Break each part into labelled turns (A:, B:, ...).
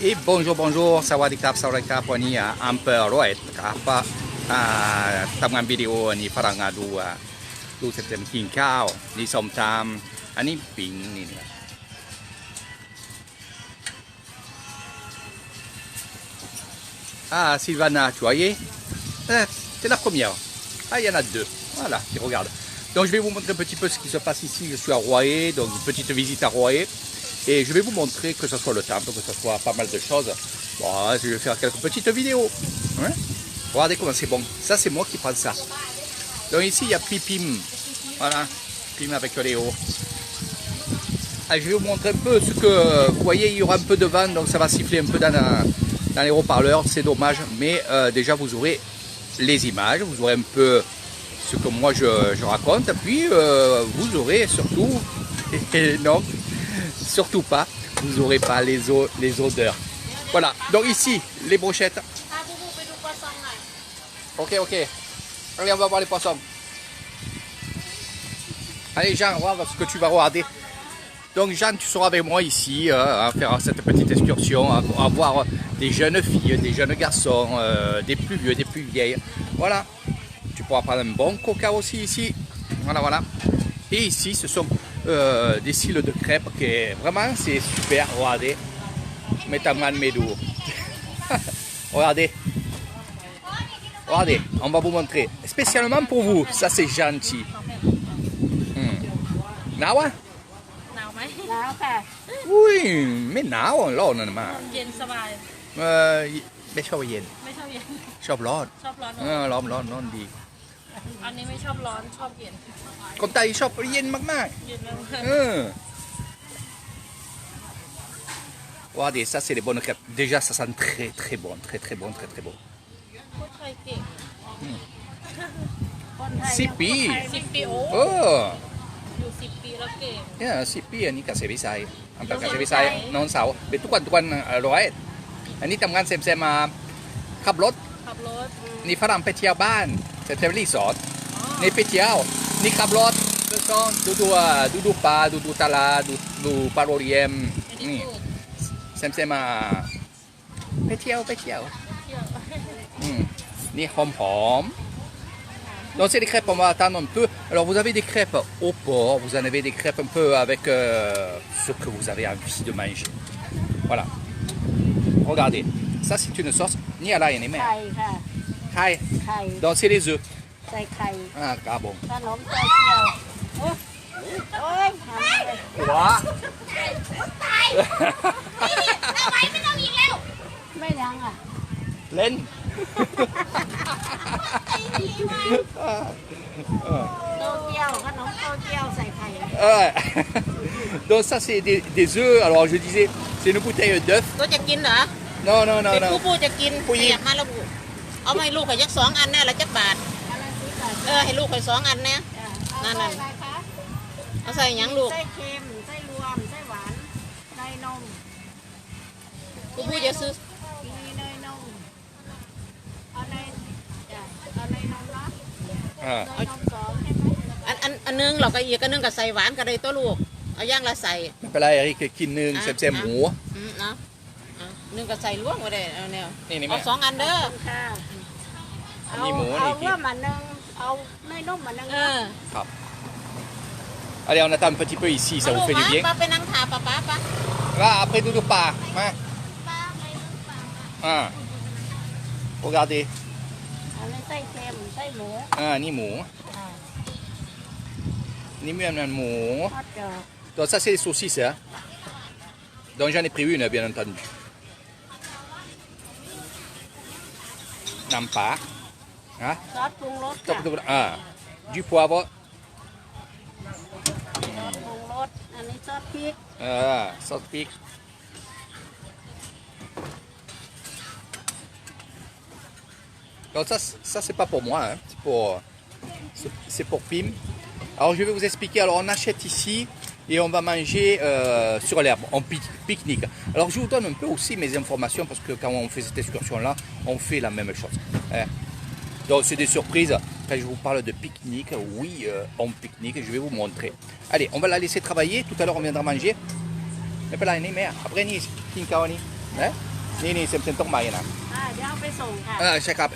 A: Et bonjour bonjour สวัสดีครับสวัสดีครับวันนี้อำเภอร้อยเอ็ดครับทำงานวิดีโออันนี้ฝรั่งดูเสร็จกินข้าวนี่ส้มตำอันนี้ปิงนี่นะSylvana, tu voyais c'est la première. Il y en a deux. Voilà, tu regardes. Donc je vais vous montrer un petit peu ce qui se passe ici. Je suis à Royer, donc une petite visite à Royer. Et je vais vous montrer que ce soit le temple, que ce soit pas mal de choses. Bon, je vais faire quelques petites vidéos. Hein. Regardez comment c'est bon. Ça, c'est moi qui prends ça. Donc ici, il y a Pipim. Voilà, Pim avec Léo. Je vais vous montrer un peu ce que... Vous voyez, il y aura un peu de vent, donc ça va siffler un peu dans les haut-parleurs. C'est dommage, mais déjà, vous aurez les images. Vous aurez un peu ce que moi, je raconte. Puis, vous aurez surtout... non, surtout pas, vous n'aurez pas les odeurs. Voilà, donc ici, les brochettes. Ok, allez, on va voir les poissons. Allez Jean, on va voir ce que tu vas regarder. Donc Jean, tu seras avec moi ici à faire cette petite excursion, à voir des jeunes filles, des jeunes garçons, des plus vieux, des plus vieilles. Voilà, tu pourras prendre un bon coca aussi ici. Voilà. Et ici, ce sont des cils de crêpes qui vraiment c'est super. Regardez, Metaman Medou. Regardez, on va vous montrer spécialement pour vous. Ça c'est gentil. Nào à?
B: Nào mấy?
C: Nào cả.
A: Ui, mấy nàoร้อนนะมา
B: เย็นสบาย
A: ไม่ชอบเย็น
B: ไม่ชอบเย็น
A: ชอบร้อน
B: ชอบร้อน
A: ร้อนดี
B: อันนี้ไม่ชอบร้อนชอบเย็น
A: คนไทยชอบเย็นมาก
B: เย็นมาก
A: Regardez, ça c'est les bonnes crêpes. Déjà ça sent très bon, très bon.
B: พูดไทยเก่ง
C: คนไทย
A: 10 ปี
B: 10 ปีโอ้ อยู่10 ปีแล้วเก่ง
A: 10 ปีอันนี้กับเซวิไซอันเป็นกับเซวิไซนอนเสาเป็นทุกวันร้อยอันนี้ทำงานเซมมาขับรถ
B: ขับรถ
A: นี่ฝรั่งไปเที่ยวบ้านเที่ยวรีสอร์ทนี่ไปเที่ยวนี่ขับรถดูปลาดูตลาดดูปลาโรเลียมนี่เซมมาไปเที่ยว Ni hom. Donc c'est des crêpes, on va attendre un peu. Alors vous avez des crêpes au porc, vous en avez des crêpes un peu avec ce que vous avez envie de manger. Voilà. Regardez, ça c'est une sauce. Ni à la ni
C: ไข่ค่ะ
A: Kai.
C: ไข่
A: Donc c'est les œufs.
C: ใส่ไข่
A: Ah bon.
C: ขนมโตเกียวโอ้ยทำเลย
A: Quoi
C: ไม่ยังอ่ะ
A: Len.
C: โตเกียวขนมโตเกียวใส่ไข่
A: Donc ça c'est des œufs. Alors je disais, c'est une bouteille d'œufs.
B: ตัวจะกินเหรอ
A: Non.
B: เป็นผู้จะกิน
A: ผู้หญิง
B: อยากมาระบุเอามาให้ลูกไปยัก2 อันแน่ละจักบาท
C: อะไรสิบบาท
B: ให้ลูกไป2 อันแน่
C: เอาไส้อะไรคะ
B: เอาใส่หยังลูก
C: ไส้เค็มไส้รวมไส้หวานเนยนม
B: ผู้จะซื้อ
C: มีเนยนมเอาเนยเอาเนยนมเนาะเนยนม2ใช่ไหม
B: อันนึงเราก็อีกอันนึงก็ใส่หวานก็ได้ตัวลูกเอาย่างละใส่
A: ไม่เป็นไรEricกินหนึ่งเซมหมู
B: เนาะนึงก็ใส่ล้วงไว้ได้เอาแนว
A: นี่แม่
B: เอา2 อันเด้อ
C: ค่ะ
A: อันนี้หมูอันนี้
C: เอา
A: กิน
C: ว่ามันนึงเอาเนยนมมันนึง
A: Allez, on attend un petit peu ici, ça vous fait du bien.
B: ป้าไปนั่งทาป้า
A: Là, après doudou pas. Hein? Regardez.
C: อันนี้ไส้เค็มไส้หมู
A: Ni mou. Ni même mou.
C: ทอดกรอบ
A: Donc ça, c'est les saucisses. Hein? Donc j'en ai pris une, bien entendu. Nampak. Hein?
C: ซอสปรุงรสค่ะ
A: Du poivre.
C: ซอสปรุงรสอันนี้ซอสพริก
A: Sauce pic. Donc ça c'est pas pour moi, hein. C'est pour Pim. Alors je vais vous expliquer. Alors on achète ici et on va manger sur l'herbe, en pique-nique. Alors je vous donne un peu aussi mes informations parce que quand on fait cette excursion-là, on fait la même chose. Hein. Donc c'est des surprises. Quand je vous parle de pique-nique, oui, on pique-nique, je vais vous montrer. Allez, on va la laisser travailler. Tout à l'heure, on viendra manger. ไม่เป็นไรนี่แม่aprèsนี่กินข้าวนี่นะนี่เซมต้องมานะ
C: เดี๋ยวเอาไปส่งค่ะ
A: ใช่ครับ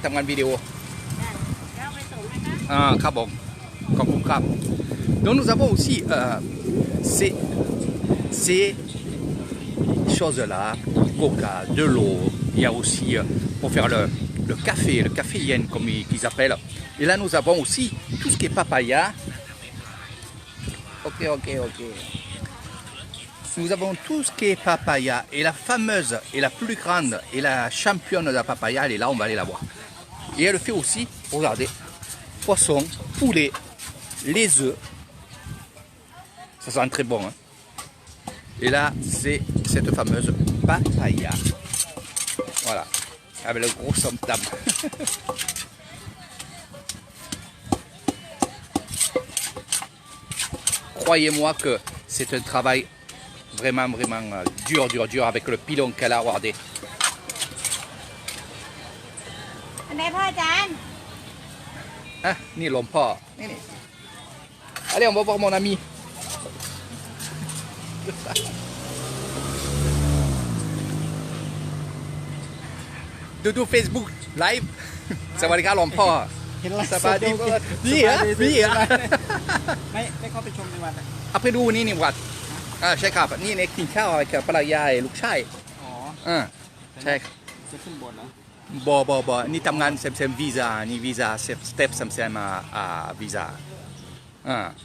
A: ทำงานวิดีโอ
C: เดี๋ยวเอาไปส่งนะคะ
A: ครับผมขอบคุณครับ donc nous avons aussi ces choses-là, du coca, de l'eau, il y a aussi pour faire le café yen comme ils appellent. Et là nous avons aussi tout ce qui est papaya. Ok. Nous avons tout ce qui est papaya et la fameuse et la plus grande et la championne de la papaya, elle est là, on va aller la voir. Et elle fait aussi, regardez, poisson, poulet, les œufs. Ça sent très bon. Hein. Et là, c'est cette fameuse papaya. Voilà, avec le gros som-tam. Croyez-moi que c'est un travail vraiment dur avec le pilon qu'elle a. Regardez.
C: อันไหนพ่ออาจารย์
A: Ah, ni l'homme pas. Allez, on va voir mon ami. Doudou Facebook live. Ça va les gars, l'homme pas.
D: เห็นไลฟ์
A: Ça
D: ส
A: va
D: ด
A: dire.
D: โอเค
A: Dis, hein, dis, hein.
D: ไม่เข้าไปชมในวันอะ
A: Après nous, niวัดใช่ครับนี่เนี่ยกินข้าวกับภรรยาลูกชาย
D: อ๋อ
A: ใช่
D: จะขึ้นบนนะ
A: บนี่ทำงานเซมวีซ่านี่วีซ่าสเต็ปเซมวีซ่า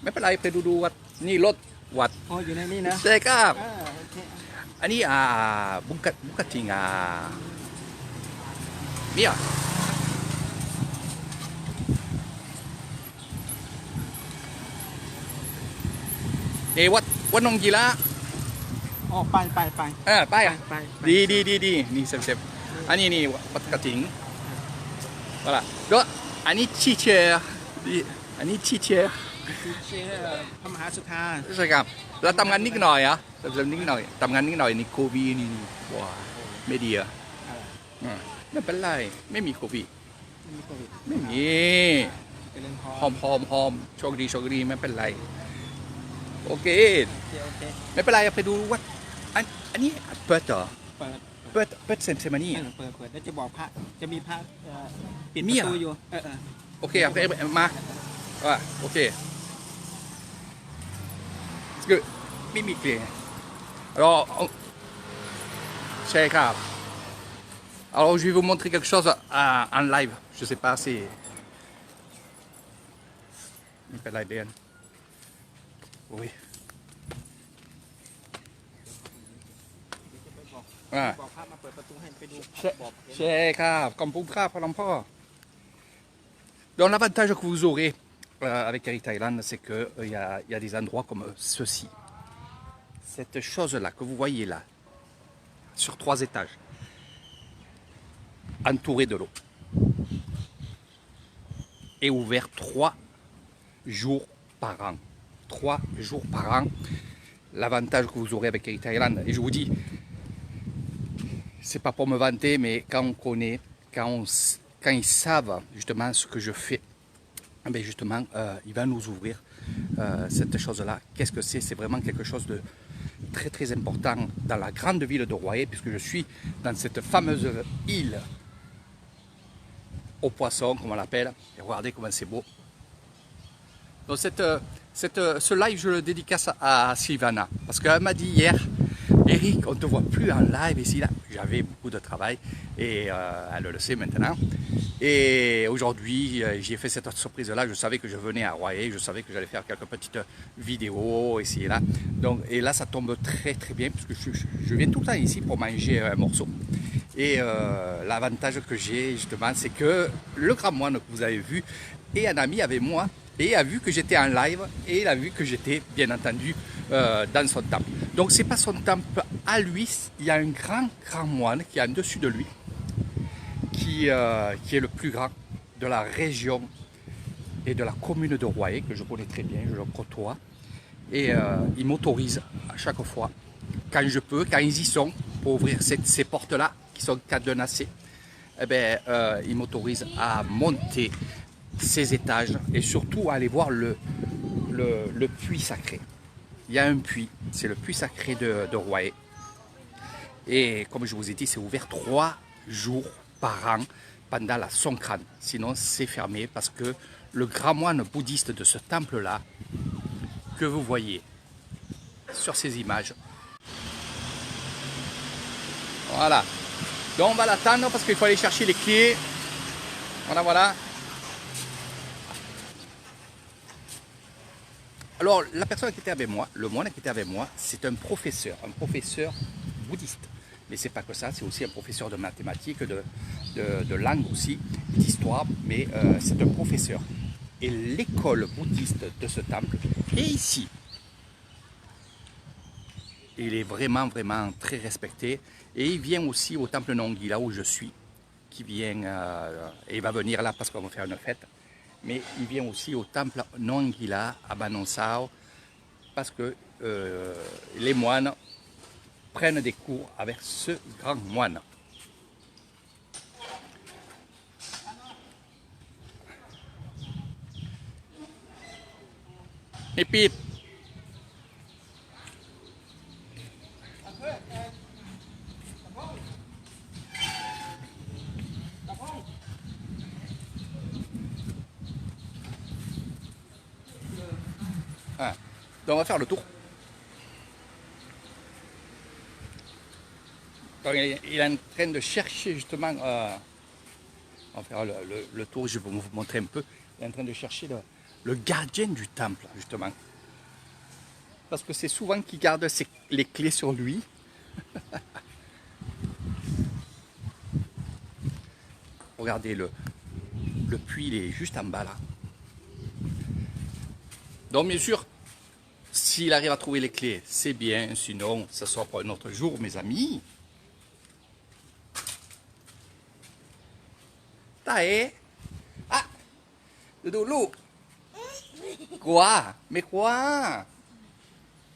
A: ไม่เป็นไรไปดูวัดนี่รถวัด
D: อ๋ออยู่ในนี่นะ
A: ใช่ครับ
D: โอเค
A: อันนี้บุกติงเมียวัดนงกีฬา
D: อ๋อไป
A: ไปอ่ะ
D: ไป
A: ดีนี่เซมอันนี้นี่วัดกระถิงvoilà donc อันนี้ทีเชอร์อันนี้ทีเชอร์
D: เชื่อพระมหาสุธา
A: ใช่ครับแล้วทำงานนิดหน่อยนิดหน่อยทำงานนิดหน่อยนี่โควิดนี่ว้าไม่ดีไม่เป็นไรไม่มีโควิด
D: มีโควิด
A: ไม่มี
D: เป็นเรื่องพ
A: หอมโชคดีไม่เป็นไรโอเค
D: โอเค
A: ไม่เป็นไรไปดูวัดอันนี้เปิดเหรอ
D: เปิด
A: เปิดเซมานี่
D: เปิดแล้วจะบอกพระจะมีพระปิด
A: มี
D: ป
A: เหรอ
D: ระตูอยู่
A: โอเคaprèsมาโอเคไม่มีเกลียalors c'est grave alors je vais vous montrer quelque chose en live je sais pas si ไม่เป็นไรเดือนอุ้ย
D: บอกพระมาเปิดประตูให้ไปดูบอก
A: ใช่ครับขอบคุณครับพ่อหลวงพ่อ Donc l'avantage que vous aurez avec Air Thailand, c'est qu'il y a des endroits comme ceci. Cette chose-là que vous voyez là, sur 3 étages, entouré de l'eau, est ouvert 3 jours par an. 3 jours par an. L'avantage que vous aurez avec Air Thailand, et je vous dis, c'est pas pour me vanter, mais quand on connaît, quand ils savent justement ce que je fais, ben justement, il va nous ouvrir cette chose-là. Qu'est-ce que c'est? C'est vraiment quelque chose de très important dans la grande ville de Royer, puisque je suis dans cette fameuse île aux poissons, comme on l'appelle. Et regardez comment c'est beau. Donc ce live, je le dédicace à Sylvana, parce qu'elle m'a dit hier, Eric, on ne te voit plus en live ici, là. J'avais beaucoup de travail et elle le sait maintenant. Et aujourd'hui, j'ai fait cette surprise-là. Je savais que je venais à Royer, je savais que j'allais faire quelques petites vidéos ici et là. Donc, et là, ça tombe très bien, parce que je viens tout le temps ici pour manger un morceau. Et l'avantage que j'ai justement, c'est que le grand moine que vous avez vu est un ami avec moi et a vu que j'étais en live et il a vu que j'étais bien entendu dans son temple. Donc c'est pas son temple à lui, il y a un grand moine qui est en dessus de lui, qui est le plus grand de la région et de la commune de Royer, que je connais très bien, je le côtoie. Et il m'autorise à chaque fois, quand je peux, quand ils y sont, pour ouvrir ces portes-là, qui sont cadenassées, eh ben, il m'autorise à monter ces étages et surtout à aller voir le puits sacré. il y a un puits, c'est le puits sacré de Roye. Et comme je vous ai dit, c'est ouvert 3 jours par an pendant la Songkran. Sinon, c'est fermé parce que le grand moine bouddhiste de ce temple-là, que vous voyez sur ces images, voilà. Donc on va l'attendre parce qu'il faut aller chercher les clés. Voilà, voilà. Alors, la personne qui était avec moi, le moine qui était avec moi, c'est un professeur bouddhiste. Mais c'est pas que ça, c'est aussi un professeur de mathématiques, de langue aussi, d'histoire, mais c'est un professeur. Et l'école bouddhiste de ce temple est ici. Il est vraiment, vraiment très respecté. Et il vient aussi au temple Nonggi, là où je suis, qui vient, et il va venir là parce qu'on va faire une fête. Mais il vient aussi au temple Nongila à Banonsao parce que les moines prennent des cours avec ce grand moine. Et puis, donc on va faire le tour. Donc, il est en train de chercher justement, on va faire le tour, je vais vous montrer un peu. Il est en train de chercher le gardien du temple, justement. Parce que c'est souvent qu'il garde les clés sur lui. Regardez, le puits, il est juste en bas là. Donc bien sûr, s'il arrive à trouver les clés, c'est bien. Sinon, ça sera pour un autre jour, mes amis. Tae. Ah, Doudou. Quoi? Mais quoi?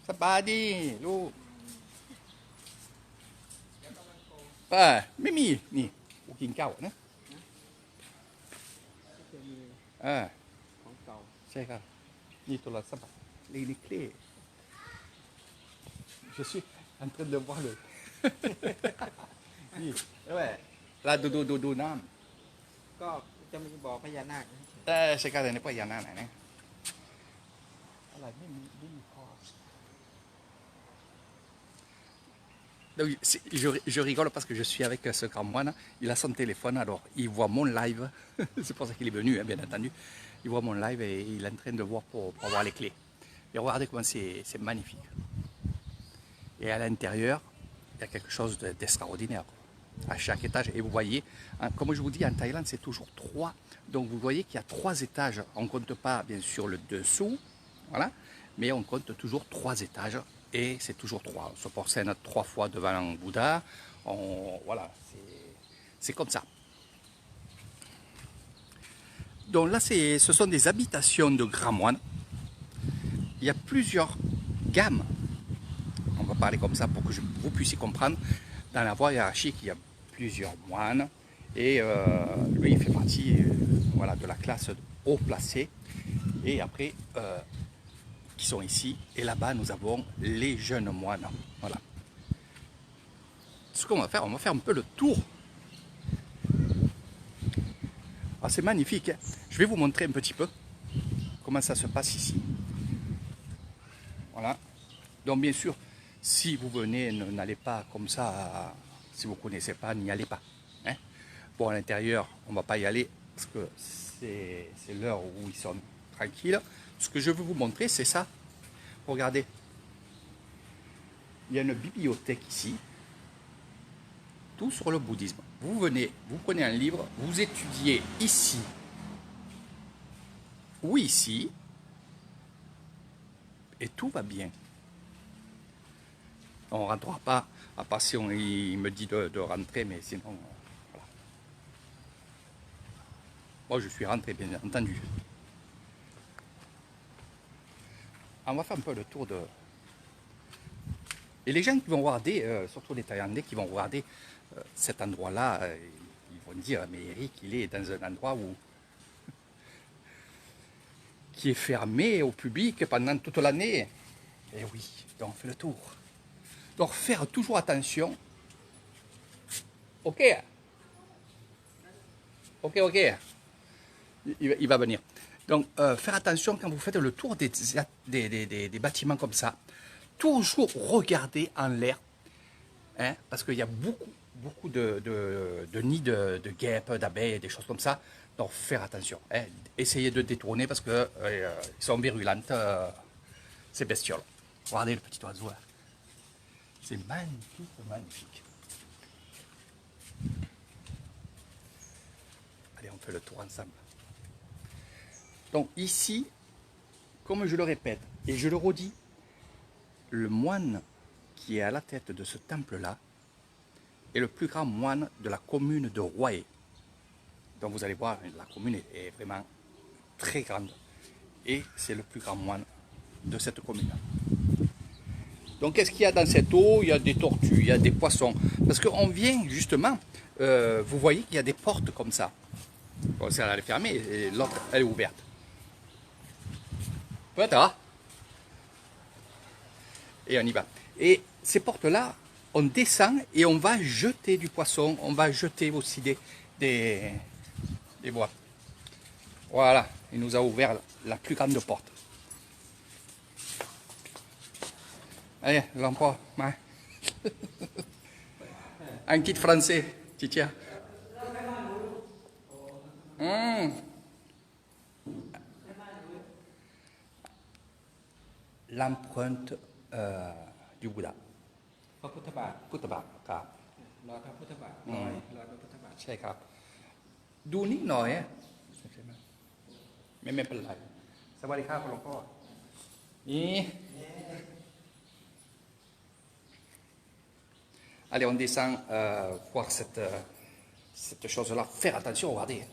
A: Ça va dire, Lou. Mimi, ni. Ouกินข้าวนะ
D: ของเก่า
A: ใช่ครับนี่โทรศัพท์les clés. Je suis en train de voir le. Ouais. Là, Doudou, non.
D: ก็จะมีบ่อพญานาค
A: C'est quand même pas y en a, hein. Donc, je rigole parce que je suis avec ce grand moine, il a son téléphone, alors il voit mon live, c'est pour ça qu'il est venu, hein, bien entendu, il voit mon live et il est en train de voir pour avoir les clés. Et regardez comment c'est magnifique. Et à l'intérieur, il y a quelque chose d'extraordinaire à chaque étage. Et vous voyez, comme je vous dis, en Thaïlande, c'est toujours 3. Donc vous voyez qu'il y a 3 étages. On ne compte pas, bien sûr, le dessous, voilà, mais on compte toujours 3 étages. Et c'est toujours 3. On se procède 3 fois devant un Bouddha. Voilà, c'est comme ça. Donc là, ce sont des habitations de grands moines. Il y a plusieurs gammes. On va parler comme ça pour que vous puissiez comprendre. Dans la voie hiérarchique, il y a plusieurs moines. Et lui, il fait partie voilà, de la classe haut placée. Et après, qui sont ici. Et là-bas, nous avons les jeunes moines. Voilà. Ce qu'on va faire un peu le tour. Ah, c'est magnifique. Hein. Je vais vous montrer un petit peu comment ça se passe ici. Voilà. Donc, bien sûr, si vous venez, n'allez pas comme ça. Si vous ne connaissez pas, n'y allez pas. Hein. Bon, à l'intérieur, on ne va pas y aller parce que c'est l'heure où ils sont tranquilles. Ce que je veux vous montrer, c'est ça. Regardez. Il y a une bibliothèque ici. Tout sur le bouddhisme. Vous venez, vous prenez un livre, vous étudiez ici ou ici, et tout va bien. On ne rentrera pas, à part si il me dit de rentrer, mais sinon, voilà. Moi, je suis rentré, bien entendu. On va faire un peu le tour de... Et les gens qui vont regarder, surtout les Thaïlandais qui vont regarder cet endroit-là, ils vont dire, mais Eric, il est dans un endroit où qui est fermé au public pendant toute l'année. Et oui, donc on fait le tour. Donc faire toujours attention. Ok. Ok, ok. Il va venir. Donc faire attention quand vous faites le tour des bâtiments comme ça. Toujours regarder en l'air. Hein, parce qu'il y a beaucoup de nids de guêpes, d'abeilles, des choses comme ça. Donc faire attention. Hein. Essayez de détourner parce qu'ils sont virulentes, ces bestioles. Regardez le petit oiseau là. C'est magnifique, magnifique. Allez, on fait le tour ensemble. Donc ici, comme je le répète, et je le redis, le moine qui est à la tête de ce temple-là est le plus grand moine de la commune de Roye. Donc vous allez voir, la commune est vraiment très grande. Et c'est le plus grand moine de cette commune. Donc qu'est-ce qu'il y a dans cette eau? Il y a des tortues, il y a des poissons. Parce qu'on vient justement, vous voyez qu'il y a des portes comme ça. Bon, celle-là elle est fermée et l'autre elle est ouverte. Voilà. Et on y va. Et ces portes-là, on descend et on va jeter du poisson, on va jeter aussi des bois. Voilà, il nous a ouvert la plus grande porte. Allez, l'emploi. Ouais. Un kit français, tu tiens. L'empreinte du Bouddha.
D: พระพุทธบาท
A: พุทธบาทครับ
D: รอยพระพุทธบาทรอยพระพุทธบาท
A: ใช่ครับ ดูนิดหน่อยไม่เป็นไรสวัสดีครับหลวงพ่อนี่ Allez, on descend voir cette chose-là. Faire attention, regardez.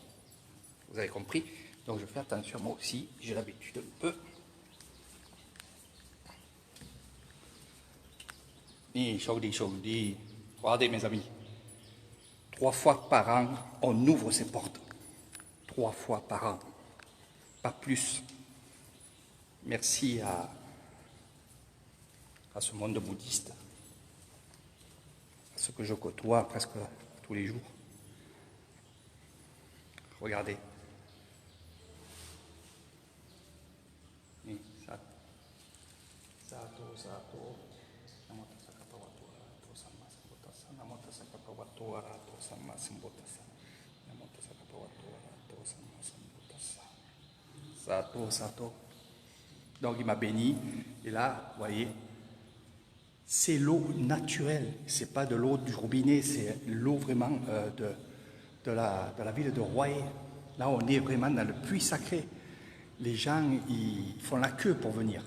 A: Vous avez compris. Donc je fais attention, moi aussi, j'ai l'habitude un peu. Ni chaudi. Regardez mes amis. 3 fois par an, on ouvre ces portes. 3 fois par an. Pas plus. Merci à ce monde bouddhiste. Ce que je côtoie presque tous les jours. Regardez. Sato. Donc il m'a béni. Et là, vous voyez, c'est l'eau naturelle, c'est pas de l'eau du robinet, c'est l'eau vraiment de la ville de Roye. Là, on est vraiment dans le puits sacré. Les gens, ils font la queue pour venir.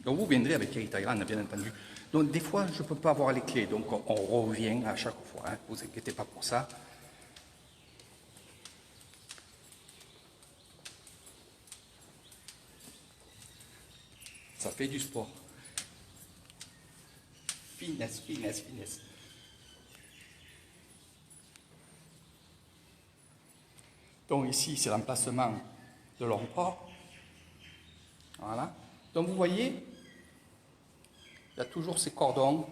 A: Donc vous viendrez avec Kerry Thailand, bien entendu. Donc des fois, je ne peux pas avoir les clés, donc on revient à chaque fois. Hein. Vous inquiétez pas pour ça. Ça fait du sport. Finesse. Donc ici, c'est l'emplacement de l'emport. Voilà. Donc vous voyez, il y a toujours ces cordons.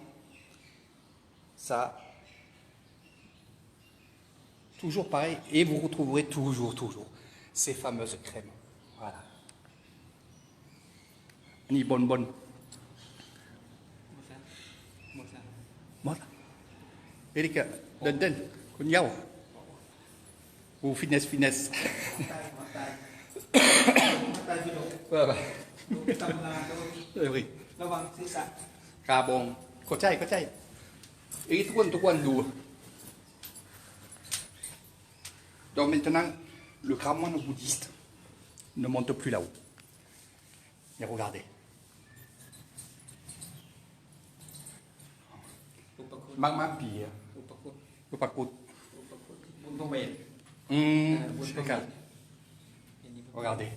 A: Ça, toujours pareil. Et vous retrouverez toujours ces fameuses crèmes. Voilà. Ni bonne. Voilà. Erika, den, kun yao. Ou finesse. Voilà. Oui.
D: ระวังศีรษะ
A: Bon. เข้าใจ Et tout le monde d'où. Donc maintenant, le grand moine bouddhiste ne monte plus là-haut. Et regardez.
D: อุปคุต
A: Magma pire.
D: อุปคุต
A: Le parcours.
D: อุปคุตบุญพระเวท
A: Regarde. Regardez.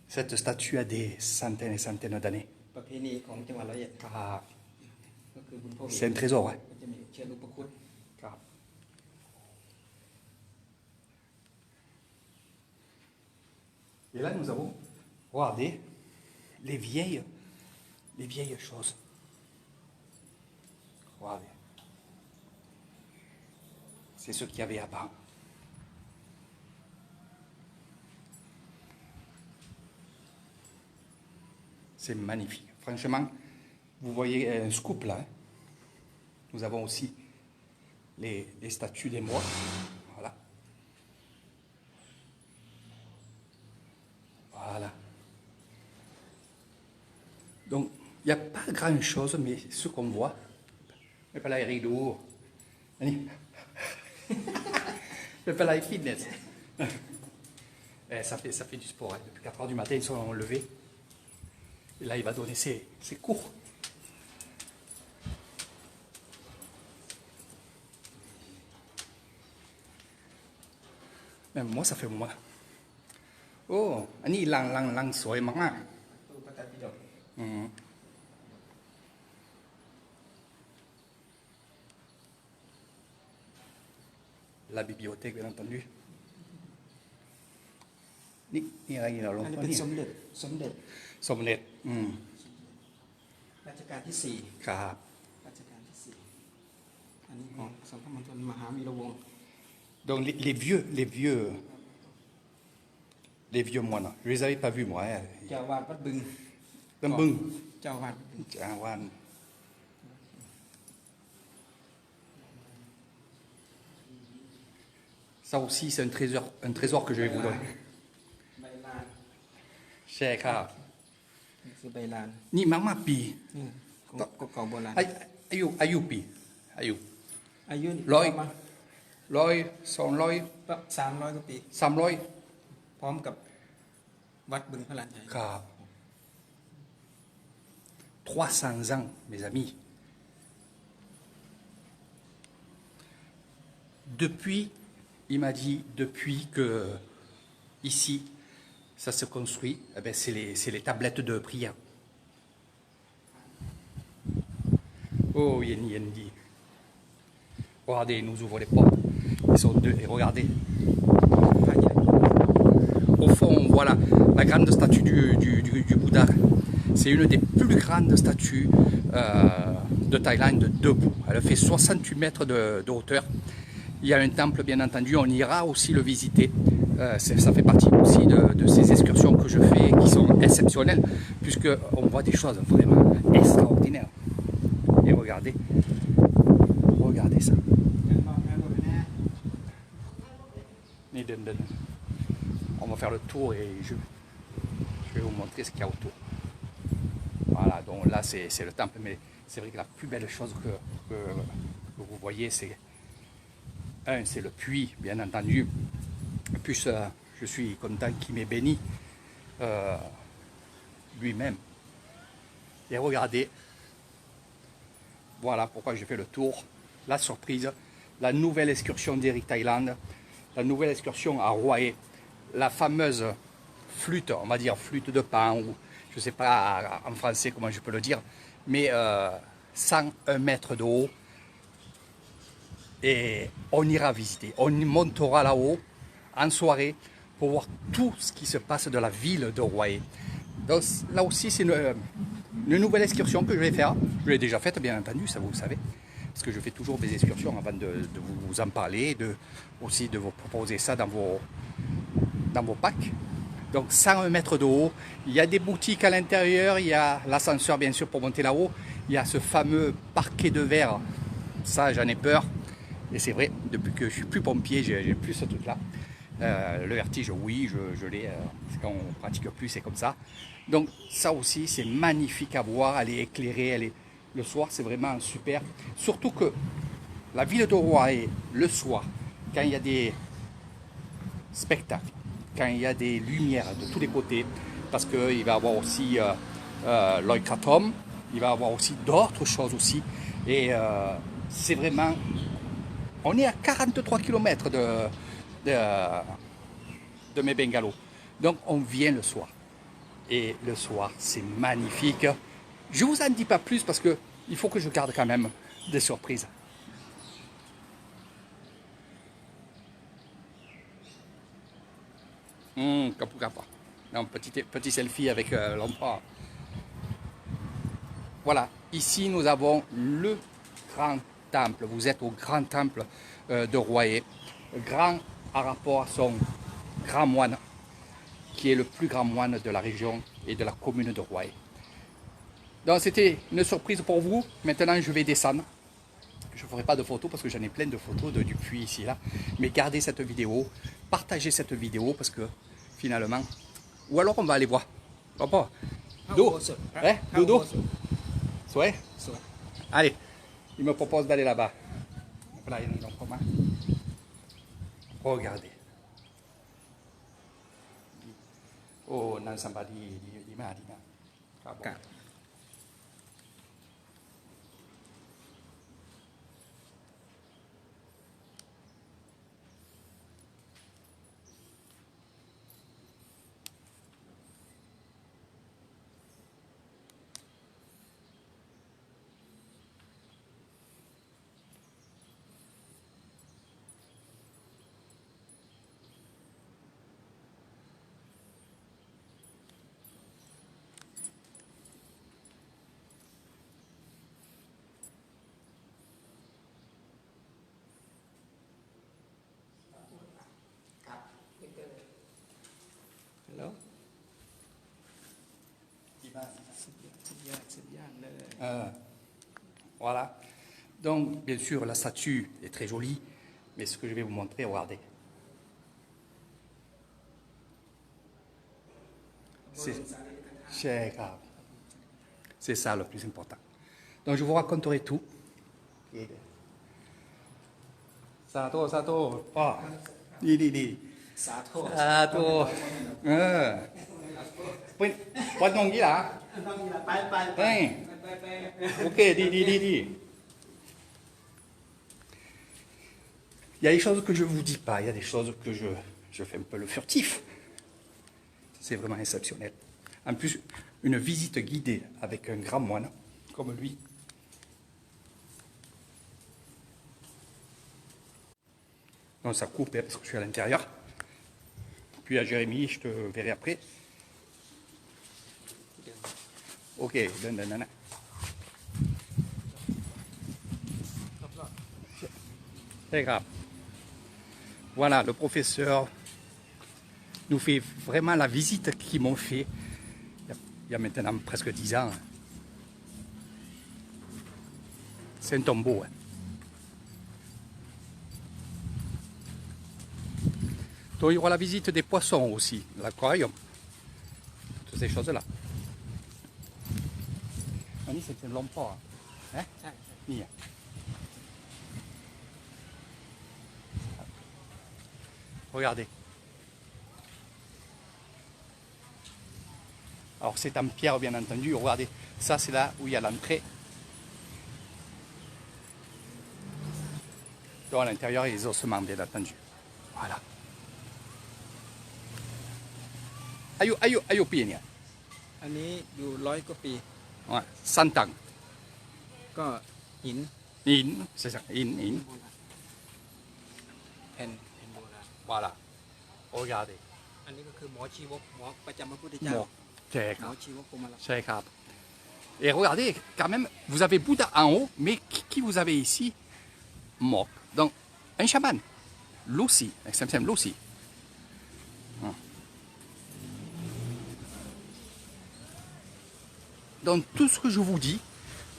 A: Cette statue a des centaines et centaines d'années.
D: ประเพณีของจังหวัดร้อยเอ็ด
A: Ah,
D: ก็คือบุญพระเวท
A: c'est un trésor, hein.
D: มันจะมีเชิญอุปคุต
A: Ah. Et là, nous avons, regardez, les vieilles choses. Regardez. C'est ce qu'il y avait avant. C'est magnifique. Franchement, vous voyez un scoop là. Hein. Nous avons aussi les statues des morts. Voilà. Voilà. Donc, il n'y a pas grand-chose, mais ce qu'on voit, mais pas la rideau. Mais pas la fitness. Ça fait du sport. Hein. Depuis 4 h du matin, ils sont levés. Et là, il va donner ses cours. Même moi, ça fait moi. Oh, Annie, lang, soy, maman. La bibliothèque, bien entendu. Niอะไรเราลง
D: อันนี้
A: ก็
D: เป็น
A: นี่
D: สมเด็จ
A: สมเด็จ
D: รัชกาลที่ 4
A: ครับ
D: รัชกาลที่ 4 อันนี้ของสังฆมณฑลมหาวีระวงศ์
A: Donc les vieux moines, je les avais pas vus moi. Hein.
D: เจ้าวาดวัดบึง
A: Bung,
D: เจ้าวาด
A: Jawan. Ça aussi, c'est un trésor que je vais vous donner.
D: ใบลาน
A: Cher, car.
D: นี่คือใบลาน
A: Ni mama pi.
D: นี่ของเก่าโบราณ
A: Ayu pi. Ayu.
D: อายุนี่
A: ร้อย
D: ประมาณ
A: Loi, son loi,
D: 300 กว่าปี
A: sam loi.
D: พร้อมกับวัดบึงพระลานใหญ่
A: Car 300 ans, mes amis. Depuis, il m'a dit, depuis que ici, ça se construit, eh ben c'est les tablettes de prière. Oh, Yendi. Regardez, il nous ouvre les portes. Ils sont deux, et regardez.
D: พระใหญ่
A: Au fond, voilà la grande statue du Bouddha. C'est une des plus grandes statues de Thaïlande debout. Elle fait 68 mètres de hauteur. Il y a un temple, bien entendu. On ira aussi le visiter. Ça fait partie aussi de ces excursions que je fais qui sont exceptionnelles, puisqu'on voit des choses vraiment extraordinaires. Et regardez ça. On va faire le tour et je vais vous montrer ce qu'il y a autour. Voilà, donc là c'est le temple, mais c'est vrai que la plus belle chose que vous voyez, c'est le puits, bien entendu. En plus, je suis content qu'il m'ait béni lui-même. Et regardez, voilà pourquoi j'ai fait le tour, la surprise, la nouvelle excursion d'Eric Thaïlande, la nouvelle excursion à Roaé, la fameuse flûte, on va dire flûte de pan, ou je ne sais pas en français comment je peux le dire, mais 101 mètres de haut. Et on ira visiter, on montera là-haut en soirée pour voir tout ce qui se passe de la ville de Roaé. Donc là aussi c'est une nouvelle excursion que je vais faire. Je l'ai déjà faite bien entendu, ça vous le savez. Parce que je fais toujours des excursions avant de vous en parler, aussi de vous proposer ça dans vos packs. Donc 101 mètres de haut, il y a des boutiques à l'intérieur, il y a l'ascenseur bien sûr pour monter là-haut, il y a ce fameux parquet de verre, ça j'en ai peur. Et c'est vrai, depuis que je suis plus pompier, j'ai plus ce truc-là. Le vertige, oui, je l'ai, parce qu'on ne pratique plus, c'est comme ça. Donc ça aussi, c'est magnifique à voir, elle est éclairée, le soir, c'est vraiment super. Surtout que la ville de Roaé, le soir, quand il y a des spectacles, quand il y a des lumières de tous les côtés, parce qu'il va y avoir aussi l'Oikatom, il va y avoir aussi d'autres choses aussi. Et c'est vraiment... On est à 43 km de mes bungalows. Donc on vient le soir. Et le soir, c'est magnifique. Je ne vous en dis pas plus parce qu'il faut que je garde quand même des surprises. Kapu Kapa. Non, petit selfie avec l'empereur. Voilà, ici nous avons le grand temple. Vous êtes au grand temple de Royer. Grand à rapport à son grand moine, qui est le plus grand moine de la région et de la commune de Royer. Donc c'était une surprise pour vous. Maintenant je vais descendre. Je ne ferai pas de photos parce que j'en ai plein de photos du puits ici et là. Mais gardez cette vidéo, partagez cette vidéo parce que finalement... Ou alors on va aller voir. Papa, d'eau, hein, d'eau. Souhait. Allez, il me propose d'aller là-bas. Regardez. Oh, non, samba di Marina. Ah, bon.
D: Hello.
A: Voilà. Donc, bien sûr, la statue est très jolie, mais ce que je vais vous montrer, regardez. C'est ça le plus important. Donc, je vous raconterai tout. Sato, Sato. Oh. Di.
D: Sato.
A: Sato. Pas de nongi là. Ok, di. Il y a des choses que je ne vous dis pas, il y a des choses que je fais un peu le furtif. C'est vraiment exceptionnel. En plus, une visite guidée avec un grand moine comme lui. Donc ça coupe parce que je suis à l'intérieur. Puis à Jérémy, je te verrai après. Ok, non. C'est grave. Voilà, le professeur nous fait vraiment la visite qu'ils m'ont fait il y a maintenant presque 10 ans. C'est un tombeau. Hein. Donc il y aura la visite des poissons aussi, l'aquarium. Toutes ces choses-là. Ani, c'est un long port. Hein? Ni. Regardez. Alors c'est en pierre bien entendu. Regardez, ça c'est là où il y a l'entrée. Donc à l'intérieur il y a les ossements bien entendu. Voilà. Ayo pied.
D: อันนี้อยู่100 กว่าปี
A: Ouais, 100 ans.
D: ก็หิน
A: In, c'est ça, in.
D: แผ่นโบราณ
A: Voilà. Regardez.
D: อันนี้ก็คือหมอชีวกหมอประจำพระพุทธเจ้า
A: Bon.
D: หมอชีวกกรมรักษา
A: C'est grave. Et regardez, quand même, vous avez Bouddha en haut, mais qui vous avez ici? Mok. Donc, un chaman. L'ossi, un l'ossi. Donc, tout ce que je vous dis,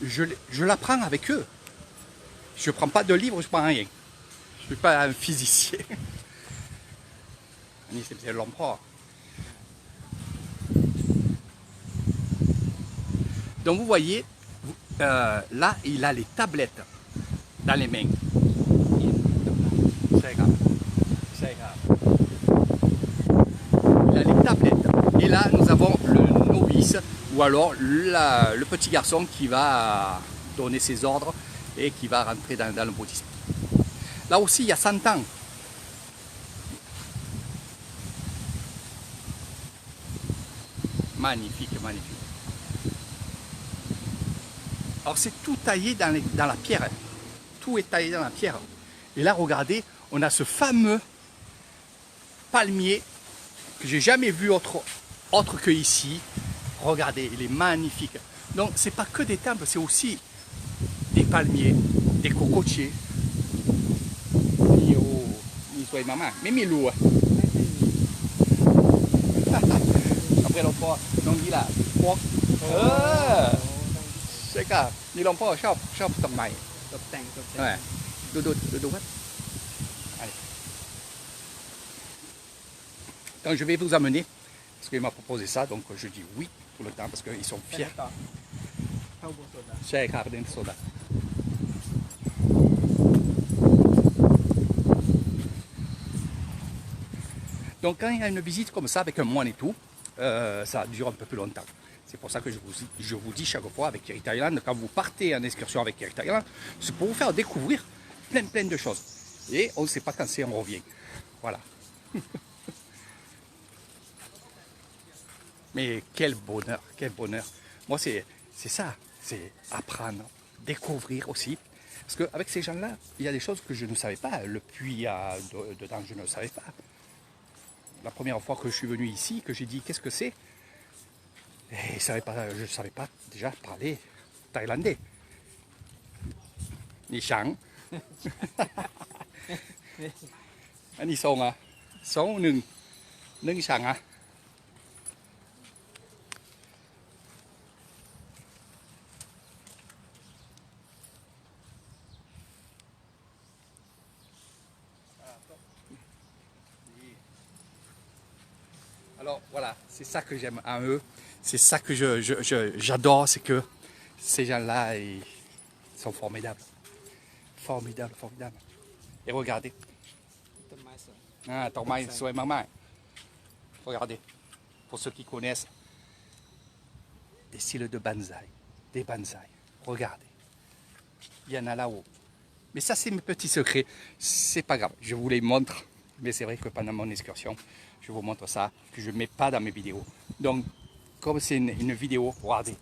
A: je l'apprends avec eux. Je ne prends pas de livre, je ne prends rien. Je ne suis pas un physicien. C'est l'empereur. Donc vous voyez, là il a les tablettes dans les mains. C'est grave. C'est grave. Il a les tablettes. Et là nous avons le novice, ou alors le petit garçon qui va donner ses ordres et qui va rentrer dans le bouddhisme. Là aussi il y a 100 ans. Magnifique, magnifique. Alors c'est tout taillé dans la pierre. Tout est taillé dans la pierre. Et là, regardez, on a ce fameux palmier que j'ai jamais vu autre que ici. Regardez, il est magnifique. Donc, c'est pas que des temples, c'est aussi des palmiers, des cocotiers. Ni suoi mamà, Mimi lui. Après l'emploi, non dit là, quoi? C'est ça. Ni l'emploi, shop, tầm này.
D: ตกแต่ง
A: Ouais. Dodo, allez. Donc je vais vous amener, parce qu'il m'a proposé ça, donc je dis oui tout le temps, parce qu'ils sont
D: ไปไหน
A: fiers.
D: ต่อเข้าอุโบสถอ่ะ
A: ใช่ครับเดนโซดา Donc quand il y a une visite comme ça avec un moine et tout, ça dure un peu plus longtemps. C'est pour ça que je vous dis chaque fois avec Kerry Thailand, quand vous partez en excursion avec Kerry Thailand, c'est pour vous faire découvrir plein de choses. Et on ne sait pas quand c'est on revient. Voilà. Mais quel bonheur, quel bonheur. Moi c'est ça, c'est apprendre, découvrir aussi. Parce qu'avec ces gens-là, il y a des choses que je ne savais pas. Le puits dedans, je ne savais pas. La première fois que je suis venu ici, que j'ai dit qu'est-ce que c'est, et je ne savais pas déjà parler thaïlandais. Ni Shang. Ni Song à. Song Nung Shang à. Alors voilà, c'est ça que j'aime en eux, c'est ça que j'adore, c'est que ces gens-là, ils sont formidables. Formidables. Et regardez.
D: ต้นไม้สวย
A: Ah, Tormai, Soe Mama. Regardez, pour ceux qui connaissent, des styles de bonsaï, des bonsaïs. Regardez, il y en a là-haut. Mais ça, c'est mes petits secrets. C'est pas grave, je vous les montre. Mais c'est vrai que pendant mon excursion, je vous montre ça, que je ne mets pas dans mes vidéos. Donc, comme c'est une vidéo, regardez.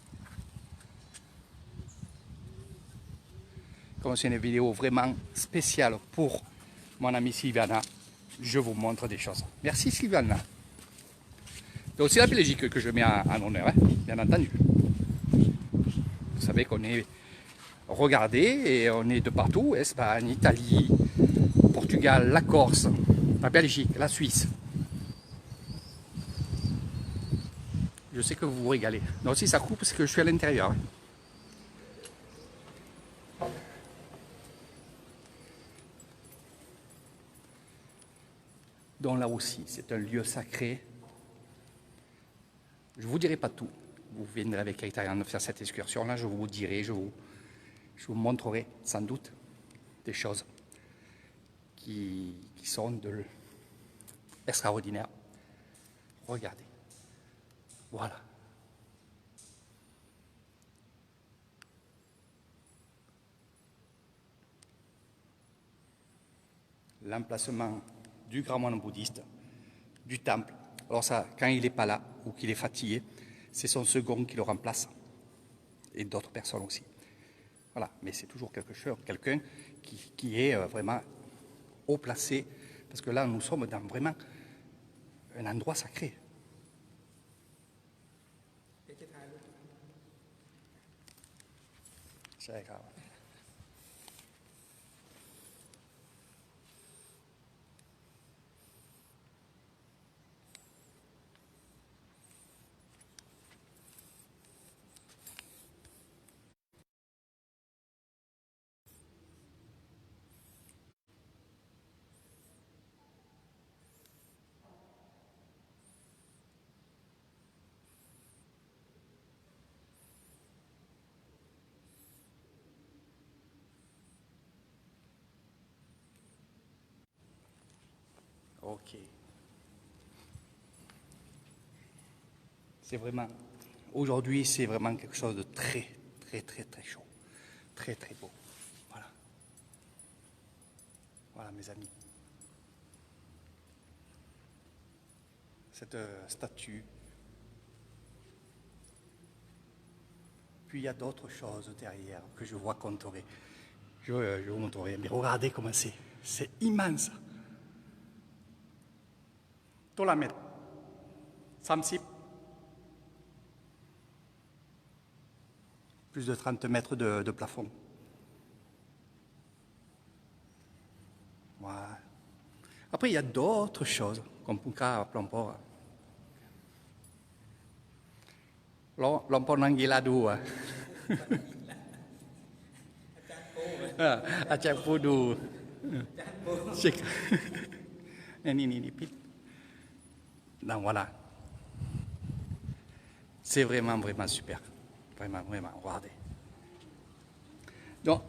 A: Comme c'est une vidéo vraiment spéciale pour mon amie Sylvana, je vous montre des choses. Merci Sylvana. Donc c'est la Belgique que je mets en honneur, hein, bien entendu. Vous savez qu'on est regardé et on est de partout, Espagne, Italie, Portugal, la Corse, la Belgique, la Suisse. Je sais que vous vous régalez. Donc si ça coupe, c'est que je suis à l'intérieur. Donc là aussi, c'est un lieu sacré. Je ne vous dirai pas tout. Vous viendrez avec Kerry faire cette excursion-là, je vous dirai, je vous montrerai sans doute des choses qui sont extraordinaires. Regardez. Voilà. L'emplacement du grand moine bouddhiste, du temple. Alors ça, quand il n'est pas là ou qu'il est fatigué, c'est son second qui le remplace. Et d'autres personnes aussi. Voilà, mais c'est toujours quelqu'un qui est vraiment haut placé, parce que là, nous sommes dans vraiment un endroit sacré. C'est grave. Ok. C'est vraiment, aujourd'hui, c'est vraiment quelque chose de très chaud. Très beau. Voilà. Voilà, mes amis. Cette statue. Puis il y a d'autres choses derrière que je vous raconterai. Je vous montrerai. Mais regardez comment c'est. C'est immense. ตัวละเม็ด30 plus de 30 mètres de plafond. Voilà. Après, il y a d'autres choses, comme Puka, Plompor. Lompor Nanggila dua. Acak Pudu. Ni pit. Donc voilà. C'est vraiment, vraiment super. Vraiment, vraiment, regardez. Donc,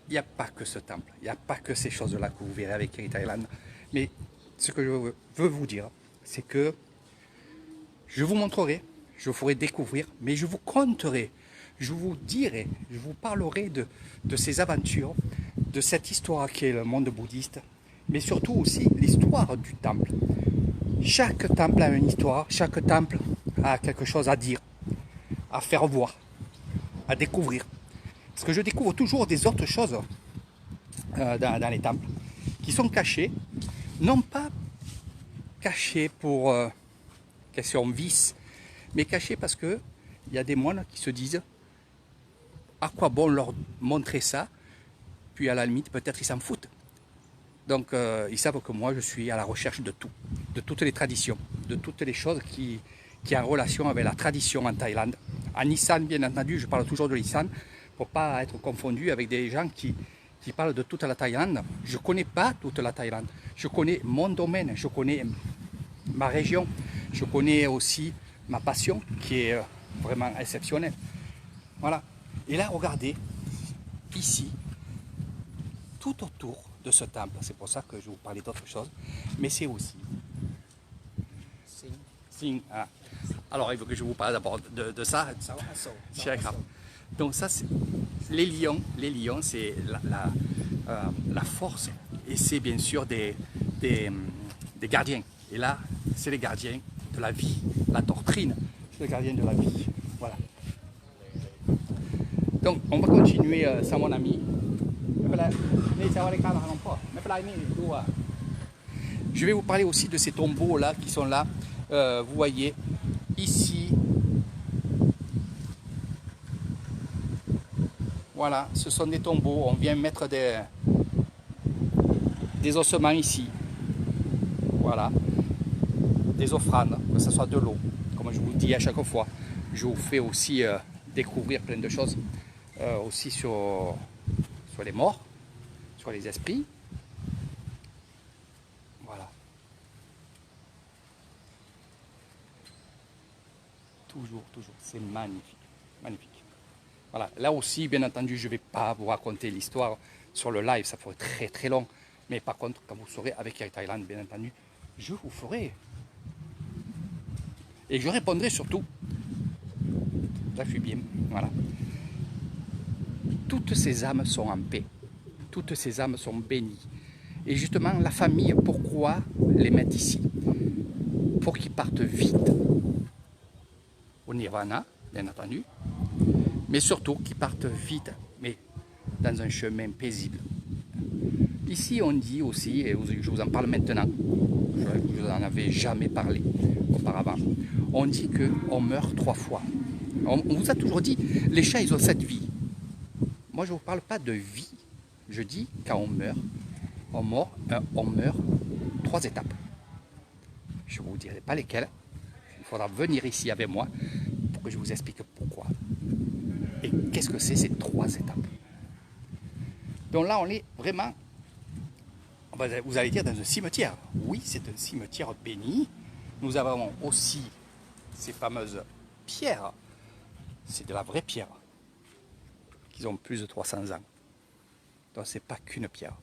A: il n'y a pas que ce temple, il n'y a pas que ces choses-là que vous verrez avec Heritage Island. Mais ce que je veux vous dire, c'est que je vous montrerai, je vous ferai découvrir, mais je vous conterai, je vous dirai, je vous parlerai de ces aventures, de cette histoire qui est le monde bouddhiste, mais surtout aussi l'histoire du temple. Chaque temple a une histoire, chaque temple a quelque chose à dire, à faire voir, à découvrir. Parce que je découvre toujours des autres choses dans les temples qui sont cachées, non pas cachées pour question vice, mais cachées parce qu'il y a des moines qui se disent à quoi bon leur montrer ça, puis à la limite peut-être ils s'en foutent. Donc ils savent que moi je suis à la recherche de tout, de toutes les traditions, de toutes les choses qui ont en relation avec la tradition en Thaïlande. En Isan, bien entendu, je parle toujours de l'Isan, pour ne pas être confondu avec des gens qui parlent de toute la Thaïlande. Je ne connais pas toute la Thaïlande. Je connais mon domaine, je connais ma région, je connais aussi ma passion qui est vraiment exceptionnelle. Voilà. Et là, regardez, ici, tout autour de ce temple, c'est pour ça que je vous parlais d'autre chose, mais c'est aussi Sing. Ah. Alors, il faut que je vous parle d'abord de ça. Donc ça, c'est les lions, c'est la force, et c'est bien sûr des gardiens. Et là, c'est les gardiens de la vie, la doctrine, c'est les gardiens de la vie. Voilà. Donc, on va continuer sans mon ami. Je vais vous parler aussi de ces tombeaux là qui sont là. Vous voyez ici. Voilà, ce sont des tombeaux. On vient mettre des ossements ici. Voilà. Des offrandes, que ce soit de l'eau. Comme je vous dis à chaque fois, je vous fais aussi découvrir plein de choses. Aussi sur les morts, sur les esprits. Voilà. Toujours. C'est magnifique. Magnifique. Voilà. Là aussi, bien entendu, je ne vais pas vous raconter l'histoire sur le live, ça ferait très très long. Mais par contre, quand vous serez avec Heritage Island, bien entendu, je vous ferai. Et je répondrai surtout. Là, je suis bien. Voilà. Toutes ces âmes sont en paix. Toutes ces âmes sont bénies. Et justement, la famille, pourquoi les mettre ici? Pour qu'ils partent vite au Nirvana, bien entendu, mais surtout qu'ils partent vite, mais dans un chemin paisible. Ici, on dit aussi, et je vous en parle maintenant, je vous en avais jamais parlé auparavant, on dit qu'on meurt 3 fois. On vous a toujours dit, les chats, ils ont 7 vies. Moi, je ne vous parle pas de vie. Je dis, quand on meurt, on meurt 3 étapes. Je ne vous dirai pas lesquelles. Il faudra venir ici avec moi pour que je vous explique pourquoi. Et qu'est-ce que c'est ces 3 étapes. Donc là, on est vraiment, vous allez dire, dans un cimetière. Oui, c'est un cimetière béni. Nous avons aussi ces fameuses pierres. C'est de la vraie pierre. Qui ont plus de 300 ans. Donc ce n'est pas qu'une pierre.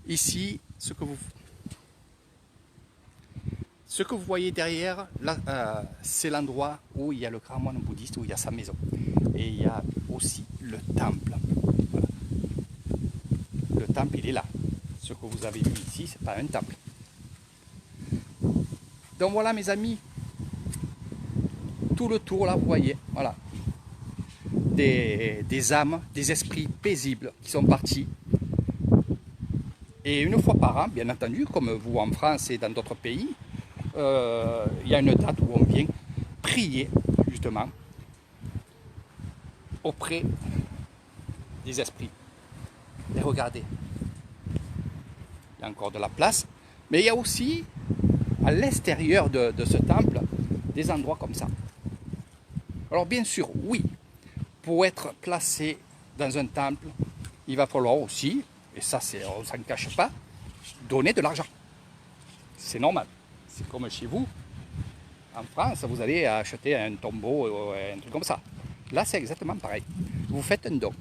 A: Ici, ce que vous voyez derrière, c'est l'endroit où il y a le grand moine bouddhiste, où il y a sa maison. Et il y a aussi le temple. Voilà. Le temple, il est là. Ce que vous avez vu ici, ce n'est pas un temple. Donc voilà mes amis, tout le tour là, vous voyez, voilà. Des âmes, des esprits paisibles qui sont partis. Et une fois par an, bien entendu, comme vous en France et dans d'autres pays, il y a une date où on vient prier, justement, auprès des esprits. Et regardez, il y a encore de la place, mais il y a aussi à l'extérieur de ce temple des endroits comme ça. Alors bien sûr, oui, pour être placé dans un temple, il va falloir aussi, et ça on ne s'en cache pas, donner de l'argent. C'est normal. C'est comme chez vous. En France, vous allez acheter un tombeau ou un truc comme ça. Là, c'est exactement pareil. Vous faites un don.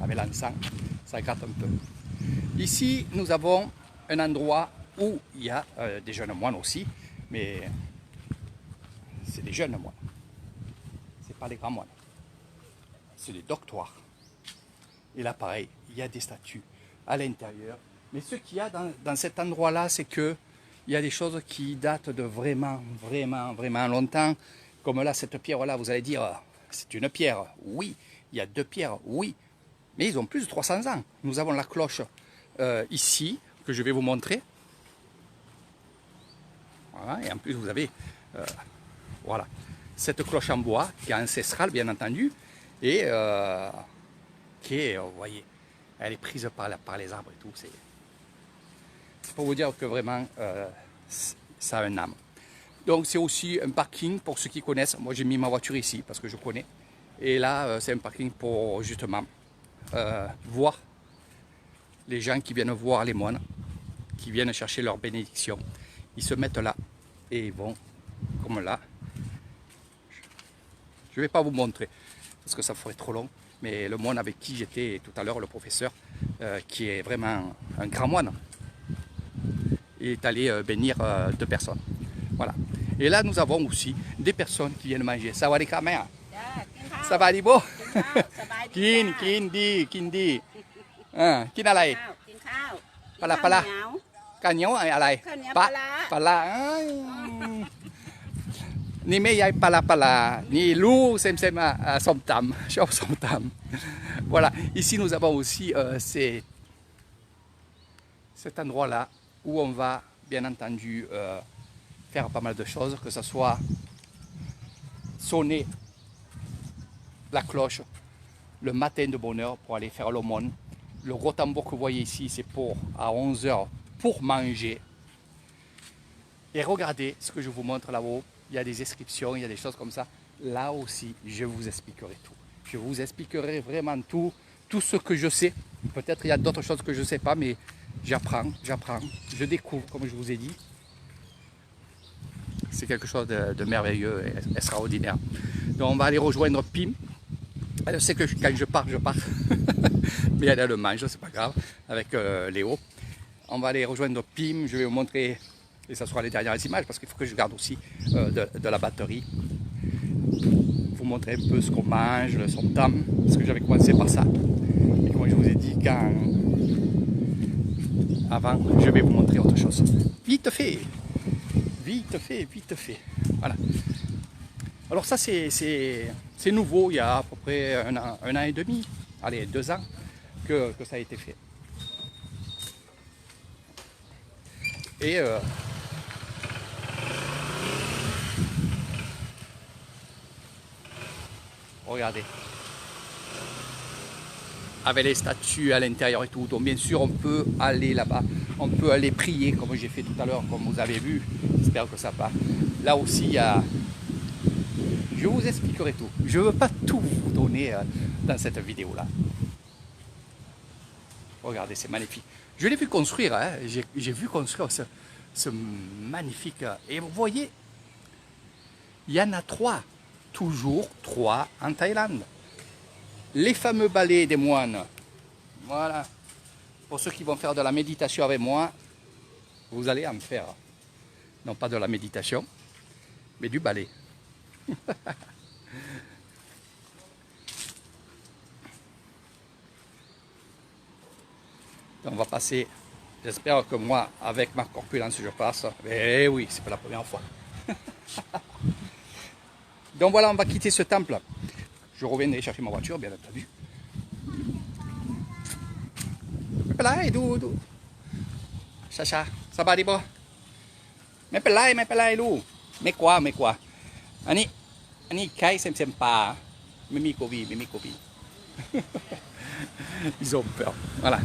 A: Avec l'encens, ça gratte un peu. Ici, nous avons un endroit où il y a des jeunes moines aussi, mais c'est des jeunes moines. C'est pas des grands moines. C'est des doctoires. Et là, pareil, il y a des statues à l'intérieur. Mais ce qu'il y a dans cet endroit-là, c'est que il y a des choses qui datent de vraiment, vraiment, vraiment longtemps. Comme là, cette pierre-là, vous allez dire, c'est une pierre. Oui, il y a 2 pierres, oui. Mais ils ont plus de 300 ans. Nous avons la cloche ici, que je vais vous montrer. Voilà, et en plus, vous avez voilà, cette cloche en bois, qui est ancestrale, bien entendu, et qui est, vous voyez, elle est prise par les arbres et tout. C'est pour vous dire que vraiment, ça a un âme. Donc c'est aussi un parking pour ceux qui connaissent. Moi j'ai mis ma voiture ici parce que je connais. Et là c'est un parking pour justement voir les gens qui viennent voir les moines, qui viennent chercher leur bénédiction. Ils se mettent là et ils vont comme là. Je ne vais pas vous montrer parce que ça ferait trop long. Mais le moine avec qui j'étais tout à l'heure, le professeur, qui est vraiment un grand moine, il est allé bénir 2 personnes. Voilà. Et là, nous avons aussi des personnes qui viennent manger. Ça va les caméras? Ça va les beaux? Kindi. Kinอะไร? Pala. Kanyoอะไร? Pala. นี่ไม่ยายปลานี่ลูกเซมส้มตำชอบส้มตำ Voilà, ici nous avons aussi cet endroit-là où on va bien entendu faire pas mal de choses, que ce soit sonner la cloche le matin de bonne heure pour aller faire l'aumône. Le gros tambour que vous voyez ici, c'est pour à 11 h pour manger. Et regardez ce que je vous montre là-haut. Il y a des inscriptions, il y a des choses comme ça. Là aussi, je vous expliquerai tout. Je vous expliquerai vraiment tout ce que je sais. Peut-être il y a d'autres choses que je ne sais pas, mais j'apprends, je découvre, comme je vous ai dit. C'est quelque chose de merveilleux et extraordinaire. Donc on va aller rejoindre Pim. Elle sait que quand je pars. Mais elle le mange, c'est pas grave, avec Léo. On va aller rejoindre Pim, je vais vous montrer, et ça sera les dernières images, parce qu'il faut que je garde aussi de la batterie. Vous montrer un peu ce qu'on mange, le somtam, parce que j'avais commencé par ça. Et comme je vous ai dit, avant, je vais vous montrer autre chose. Vite fait. Voilà. Alors ça, c'est nouveau, il y a à peu près un an et demi, allez, 2 ans, que ça a été fait. Et regardez, avec les statues à l'intérieur et tout, donc bien sûr on peut aller là-bas, on peut aller prier comme j'ai fait tout à l'heure, comme vous avez vu, j'espère que ça va. Là aussi il y a... Je vous expliquerai tout, je ne veux pas tout vous donner dans cette vidéo-là. Regardez, c'est magnifique. Je l'ai vu construire, hein. J'ai vu construire ce magnifique... Et vous voyez, il y en a 3, toujours 3 en Thaïlande. Les fameux balais des moines. Voilà. Pour ceux qui vont faire de la méditation avec moi, vous allez en faire. Non pas de la méditation, mais du balai. On va passer, j'espère que moi, avec ma corpulence, je passe. Mais oui, c'est pas la première fois. Donc voilà, on va quitter ce temple. Je reviendrai chercher ma voiture, bien entendu. Mais pas là, d'où Chacha, ça va, dis-moi. Mais pas là, loup. Mais quoi? Ani Kai s'aime pas. Mimi Kobi. Ils ont peur. Voilà.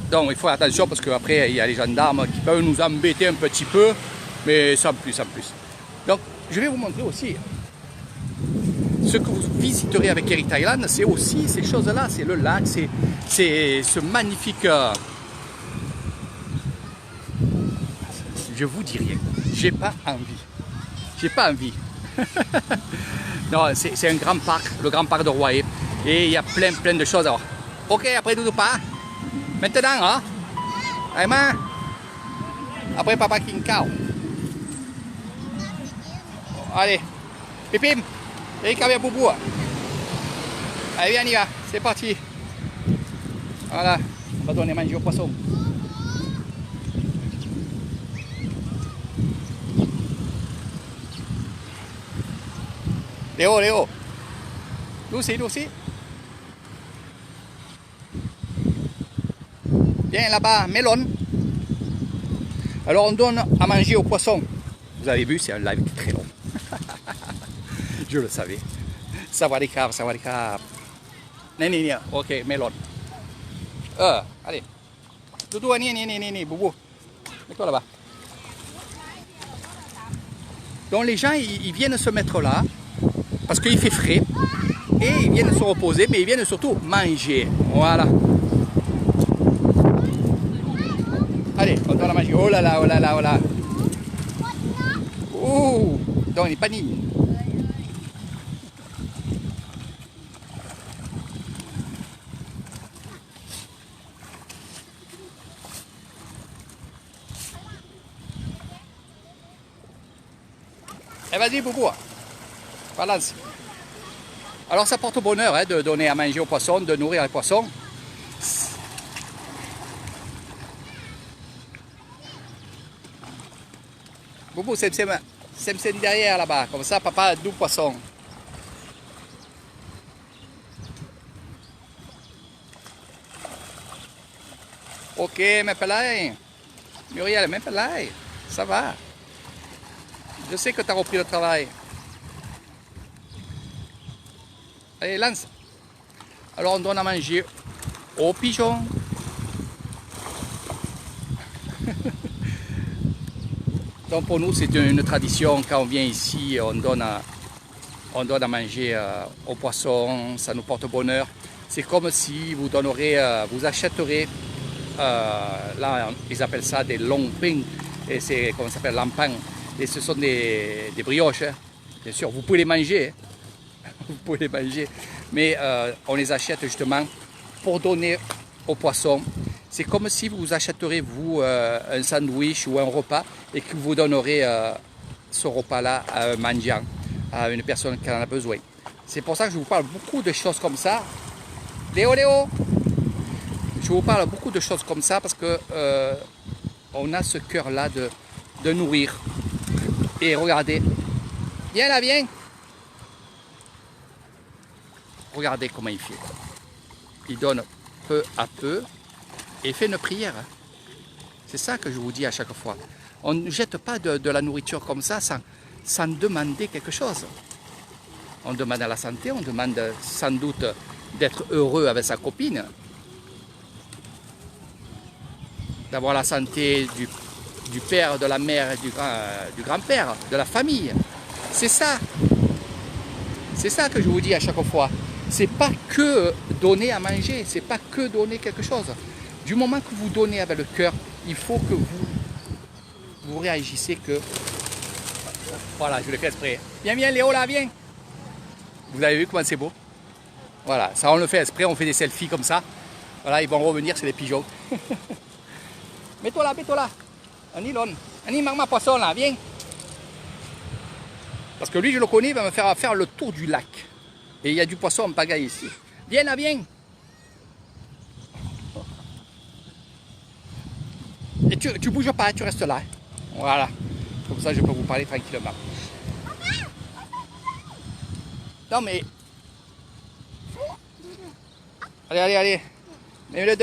A: Donc il faut faire attention parce qu'après il y a les gendarmes qui peuvent nous embêter un petit peu, mais sans plus. Donc je vais vous montrer aussi ce que vous visiterez avec Eric Thailand, c'est aussi ces choses-là, c'est le lac, c'est ce magnifique... Je vous dis rien, j'ai pas envie. Non, c'est un grand parc, le grand parc de Royer, et il y a plein de choses. Alors, ok, après Doudou pas. Maintenant, hein? Après Papa King Cow. Allez, Pipim, Eric avec Boubou. Allez, viens, on y va, c'est parti. Voilà, on va donner à manger au poisson. Léo. Doucement. Viens là-bas, Mélone. Alors on donne à manger aux poissons. Vous avez vu, c'est un live très long. Je le savais. Sawadikap. Ok, Mélone. Allez. Doudou, Boubou. Mets-toi là-bas. Donc les gens, ils viennent se mettre là, parce qu'il fait frais, et ils viennent se reposer, mais ils viennent surtout manger. Voilà. Allez, on donne à manger. Oh là là. Oh, donc il panique. Eh vas-y Boubou, balance. Alors ça porte bonheur hein, de donner à manger aux poissons, de nourrir les poissons. Boubou, c'est derrière là-bas, comme ça papa a 12 poissons. Ok, mes pelais. Muriel, mes pelais, ça va. Je sais que tu as repris le travail. Allez, lance. Alors on donne à manger aux pigeons. Donc pour nous c'est une tradition, quand on vient ici, on donne à manger aux poissons, ça nous porte bonheur. C'est comme si vous achèterez, là ils appellent ça des longping, et c'est comment ça s'appelle, lampang. Et ce sont des brioches, hein. Bien sûr, vous pouvez les manger, hein. Vous pouvez les manger, mais on les achète justement pour donner aux poissons. C'est comme si vous achèterez vous un sandwich ou un repas et que vous donnerez ce repas-là à un mendiant, à une personne qui en a besoin. C'est pour ça que je vous parle beaucoup de choses comme ça. Léo, je vous parle beaucoup de choses comme ça parce que on a ce cœur-là de nourrir. Et regardez, viens là, viens. Regardez comment il fait. Il donne peu à peu et fait une prière. C'est ça que je vous dis à chaque fois. On ne jette pas de la nourriture comme ça sans demander quelque chose. On demande à la santé, on demande sans doute d'être heureux avec sa copine, d'avoir la santé du père, de la mère, du grand-père, de la famille. C'est ça. C'est ça que je vous dis à chaque fois. C'est pas que donner à manger, c'est pas que donner quelque chose. Du moment que vous donnez avec le cœur, il faut que vous réagissez que... Voilà, je le fais exprès. Viens, Léo, là, viens. Vous avez vu comment c'est beau? Voilà, ça on le fait exprès, on fait des selfies comme ça. Voilà, ils vont revenir, c'est des pigeons. Mets-toi là. Annie, ma poisson là, viens. Parce que lui, je le connais, il va me faire le tour du lac. Et il y a du poisson en pagaille ici. Viens là, viens. Et tu bouges pas, tu restes là. Voilà. Comme ça, je peux vous parler tranquillement. Non mais... Allez. Mets-le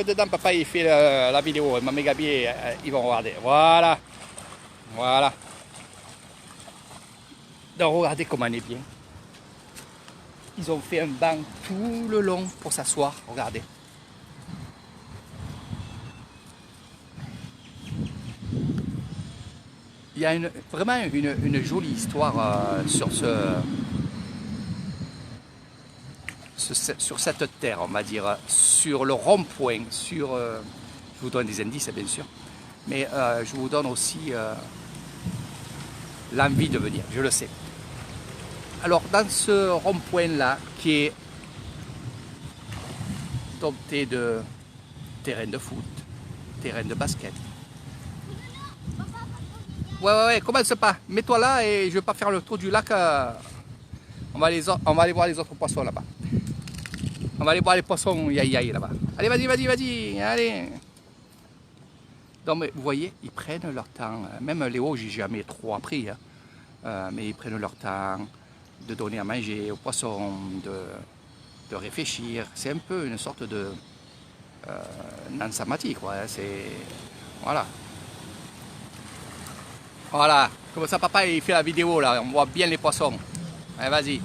A: dedans, papa, il fait la vidéo. Ma méga billet, ils vont regarder. Voilà. Donc regardez comment on est bien. Ils ont fait un banc tout le long pour s'asseoir, regardez. Il y a vraiment une jolie histoire sur sur cette terre, on va dire, sur le rond-point, je vous donne des indices bien sûr, mais je vous donne aussi l'envie de venir, je le sais. Alors dans ce rond-point là, qui est doté de terrain de foot, terrain de basket. Ouais, commence pas, mets-toi là et je vais pas faire le tour du lac, on va aller voir les autres poissons là-bas. On va aller voir les poissons yaï là-bas. Allez, vas-y, allez. Donc, mais vous voyez, ils prennent leur temps. Même Léo, j'ai jamais trop appris. Hein. Mais ils prennent leur temps de donner à manger aux poissons, de réfléchir. C'est un peu une sorte de Nansamati, quoi. Hein. C'est... Voilà. Voilà. Comme ça, papa, il fait la vidéo, là. On voit bien les poissons. Allez, vas-y.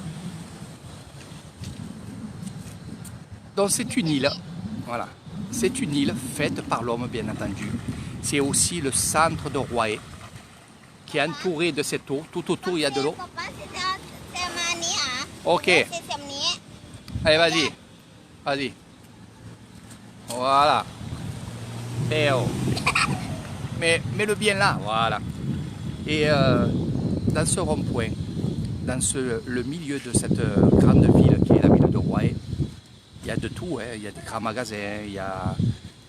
A: Donc c'est une île, voilà, c'est une île faite par l'homme bien entendu. C'est aussi le centre de Roae qui est entouré de cette eau, tout autour il y a de l'eau. Ok, allez vas-y, voilà, mets-le bien là, voilà. Et dans ce rond-point, dans le milieu de cette grande ville qui est la ville de Roae, il y a de tout, hein. Il y a des grands magasins, il y a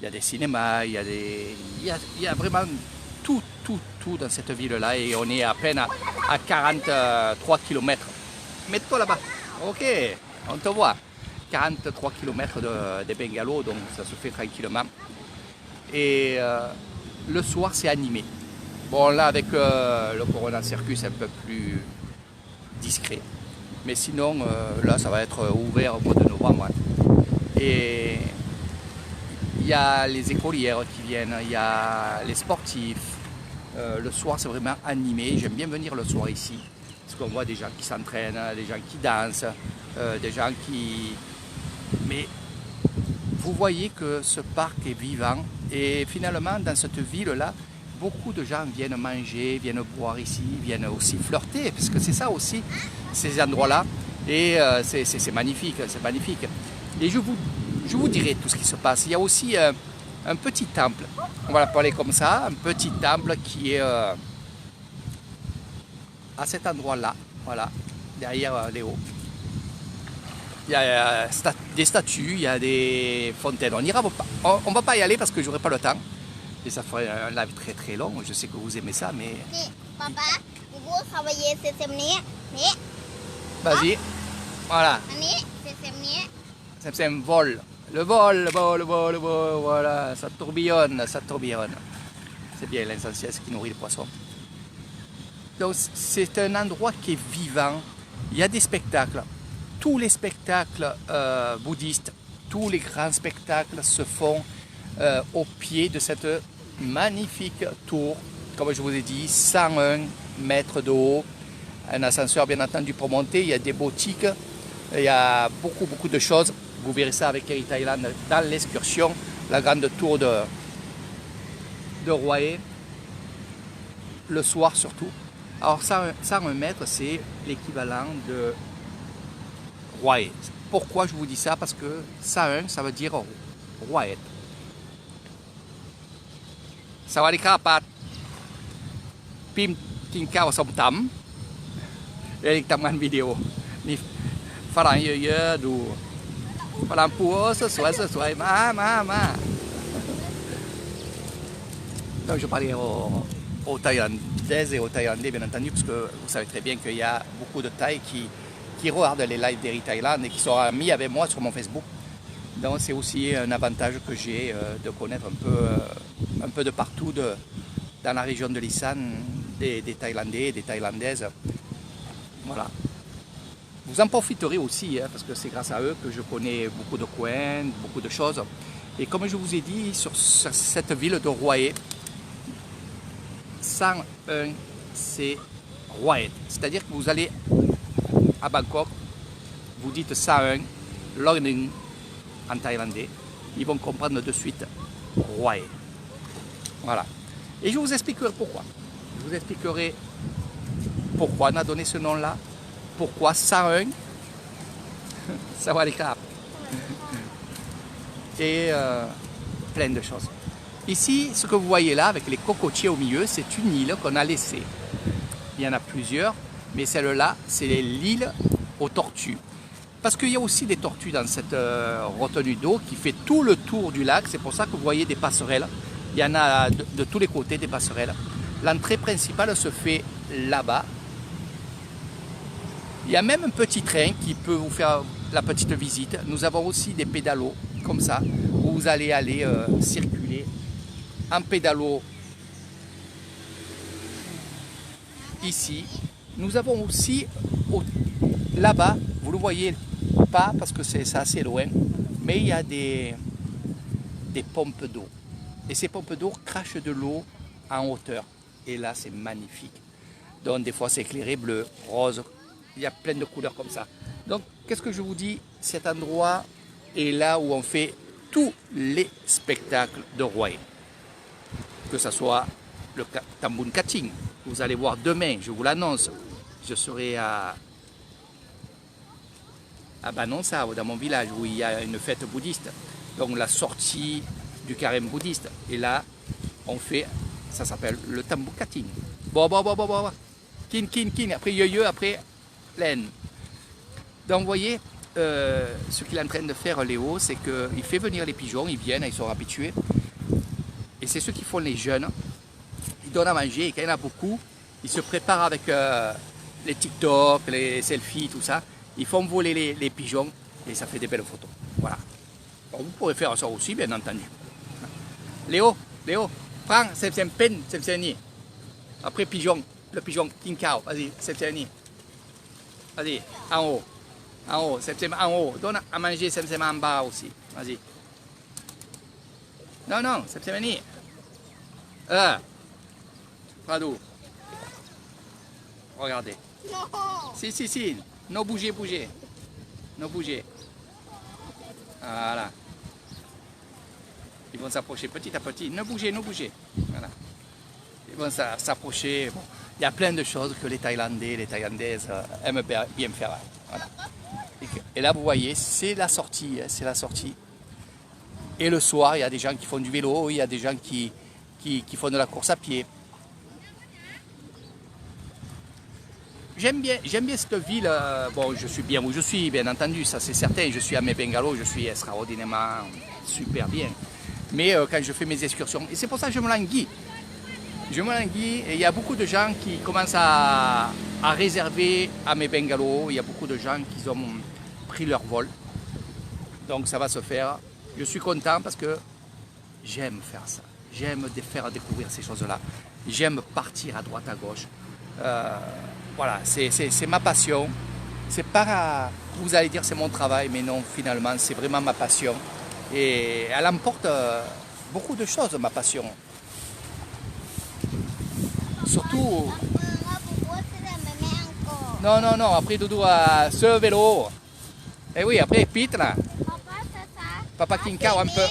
A: des cinémas, il y a vraiment tout dans cette ville-là et on est à peine à 43 km. Mets-toi là-bas, ok, on te voit. 43 km de bungalows, donc ça se fait tranquillement. Et le soir, c'est animé. Bon, là, avec le Corona Circus, c'est un peu plus discret. Mais sinon, là, ça va être ouvert au mois de novembre. Hein. Et il y a les écolières qui viennent, il y a les sportifs. Le soir, c'est vraiment animé. J'aime bien venir le soir ici. Parce qu'on voit des gens qui s'entraînent, des gens qui dansent, des gens qui... Mais vous voyez que ce parc est vivant. Et finalement, dans cette ville-là, beaucoup de gens viennent manger, viennent boire ici, viennent aussi flirter. Parce que c'est ça aussi, ces endroits-là. Et c'est magnifique, c'est magnifique. Et je vous dirai tout ce qui se passe. Il y a aussi un petit temple, on va l'appeler comme ça, un petit temple qui est à cet endroit-là, voilà, derrière Léo. Il y a des statues, il y a des fontaines. On ira pas. On va pas y aller parce que j'aurai pas le temps. Et ça ferait un live très très long. Je sais que vous aimez ça, mais...
C: Papa,
A: vas-y, voilà. C'est un vol. Le vol, voilà, ça tourbillonne. C'est bien l'essentiel, ce qui nourrit les poissons. Donc c'est un endroit qui est vivant. Il y a des spectacles. Tous les spectacles bouddhistes, tous les grands spectacles se font au pied de cette magnifique tour. Comme je vous ai dit, 101 mètres de haut. Un ascenseur bien entendu pour monter. Il y a des boutiques. Il y a beaucoup de choses. Vous verrez ça avec Air Thailand dans l'excursion, la grande tour de Roae, le soir surtout. Alors 101 mètres, c'est l'équivalent de Roae. Pourquoi je vous dis ça? Parce que 101, ça veut dire Roae. Sawadee krap, Pim กินข้าวส้มตำเรียกทำงานวิดีโอนี่ฝรั่งเยอะๆดูฝรั่งปูสวยมา Donc je parlais aux Thaïlandaises et aux Thaïlandais bien entendu parce que vous savez très bien qu'il y a beaucoup de Thaïs qui regardent les lives d'Air Thailand et qui sont amis avec moi sur mon Facebook. Donc c'est aussi un avantage que j'ai de connaître un peu de partout dans la région de l'Isan des Thaïlandais et des Thaïlandaises. Voilà. Vous en profiterez aussi, hein, parce que c'est grâce à eux que je connais beaucoup de coins, beaucoup de choses. Et comme je vous ai dit, sur cette ville de Roae, 101, c'est Roaet. C'est-à-dire que vous allez à Bangkok, vous dites 101, Lorning en thaïlandais, ils vont comprendre de suite Roaet. Voilà. Et je vous expliquerai pourquoi. Je vous expliquerai pourquoi on a donné ce nom-là, pourquoi 101, ça va les crapes. Et plein de choses. Ici, ce que vous voyez là, avec les cocotiers au milieu, c'est une île qu'on a laissée. Il y en a plusieurs, mais celle-là, c'est l'île aux tortues. Parce qu'il y a aussi des tortues dans cette retenue d'eau qui fait tout le tour du lac. C'est pour ça que vous voyez des passerelles. Il y en a de tous les côtés des passerelles. L'entrée principale se fait là-bas. Il y a même un petit train qui peut vous faire la petite visite. Nous avons aussi des pédalos comme ça, où vous allez aller circuler en pédalo ici. Nous avons aussi là-bas, vous ne le voyez pas parce que c'est assez loin, mais il y a des pompes d'eau. Et ces pompes d'eau crachent de l'eau en hauteur. Et là, c'est magnifique. Donc, des fois, c'est éclairé, bleu, rose. Il y a plein de couleurs comme ça. Donc, qu'est-ce que je vous dis? Cet endroit est là où on fait tous les spectacles de Roaet. Que ce soit le Tambun Kating. Vous allez voir demain, je vous l'annonce. Je serai à Banon Sao, dans mon village, où il y a une fête bouddhiste. Donc, la sortie du carême bouddhiste. Et là, on fait, ça s'appelle le Tambun Kating. Bon. Kin. Après, yo, après, laine. Donc, vous voyez, ce qu'il est en train de faire, Léo, c'est qu'il fait venir les pigeons, ils viennent, ils sont habitués. Et c'est ce qu'ils font les jeunes. Ils donnent à manger, et quand il y en a beaucoup, ils se préparent avec les TikTok, les selfies, tout ça. Ils font voler les pigeons, et ça fait des belles photos. Voilà. Alors, vous pourrez faire ça aussi, bien entendu. Léo, prends, c'est un pen, c'est un nid. Après, pigeon, le pigeon, King Cow, vas-y, c'est un nid. Vas-y, en haut. En haut, en haut. Donne à manger en bas aussi. Vas-y. Non, c'est ni. Prado. Regardez.
C: Non.
A: Si. Non, bougez. Non, bougez. Voilà. Ils vont s'approcher petit à petit. Ne bougez. Voilà. Ils vont s'approcher. Bon. Il y a plein de choses que les Thaïlandais, les Thaïlandaises aiment bien faire. Voilà. Et là, vous voyez, c'est la sortie. Et le soir, il y a des gens qui font du vélo, il y a des gens qui font de la course à pied. J'aime bien cette ville. Bon, je suis bien où je suis, bien entendu, ça c'est certain. Je suis à mes bungalows, je suis extraordinairement super bien. Mais quand je fais mes excursions, et c'est pour ça que je me languis. Et il y a beaucoup de gens qui commencent à réserver à mes bungalows. Il y a beaucoup de gens qui ont pris leur vol. Donc ça va se faire. Je suis content parce que j'aime faire ça. J'aime faire découvrir ces choses-là. J'aime partir à droite, à gauche. Voilà, c'est ma passion. C'est pas, vous allez dire c'est mon travail, mais non, finalement, c'est vraiment ma passion. Et elle emporte beaucoup de choses, ma passion. Surtout... Non, après Doudou à ce vélo. Et oui, après Pete là. Papa King Cow un peu.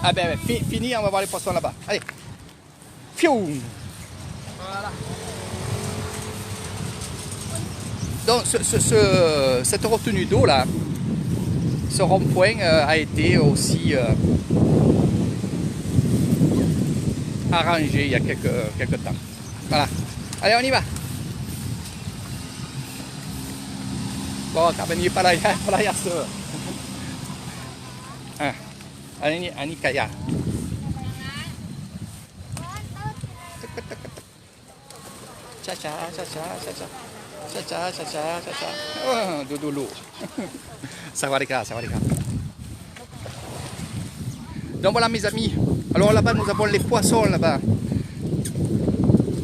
A: Ah ben fini, on va voir les poissons là-bas. Allez. Fiou. Voilà. Donc cette retenue d'eau là, ce rond-point a été aussi arrangé il y a quelques temps. Voilà. Allez, on y va. Bon, kami palayas tu. Ani kaya. Cha. Oh, Doudou. Ça va les gars. Donc voilà mes amis. Alors là-bas nous avons les poissons là-bas.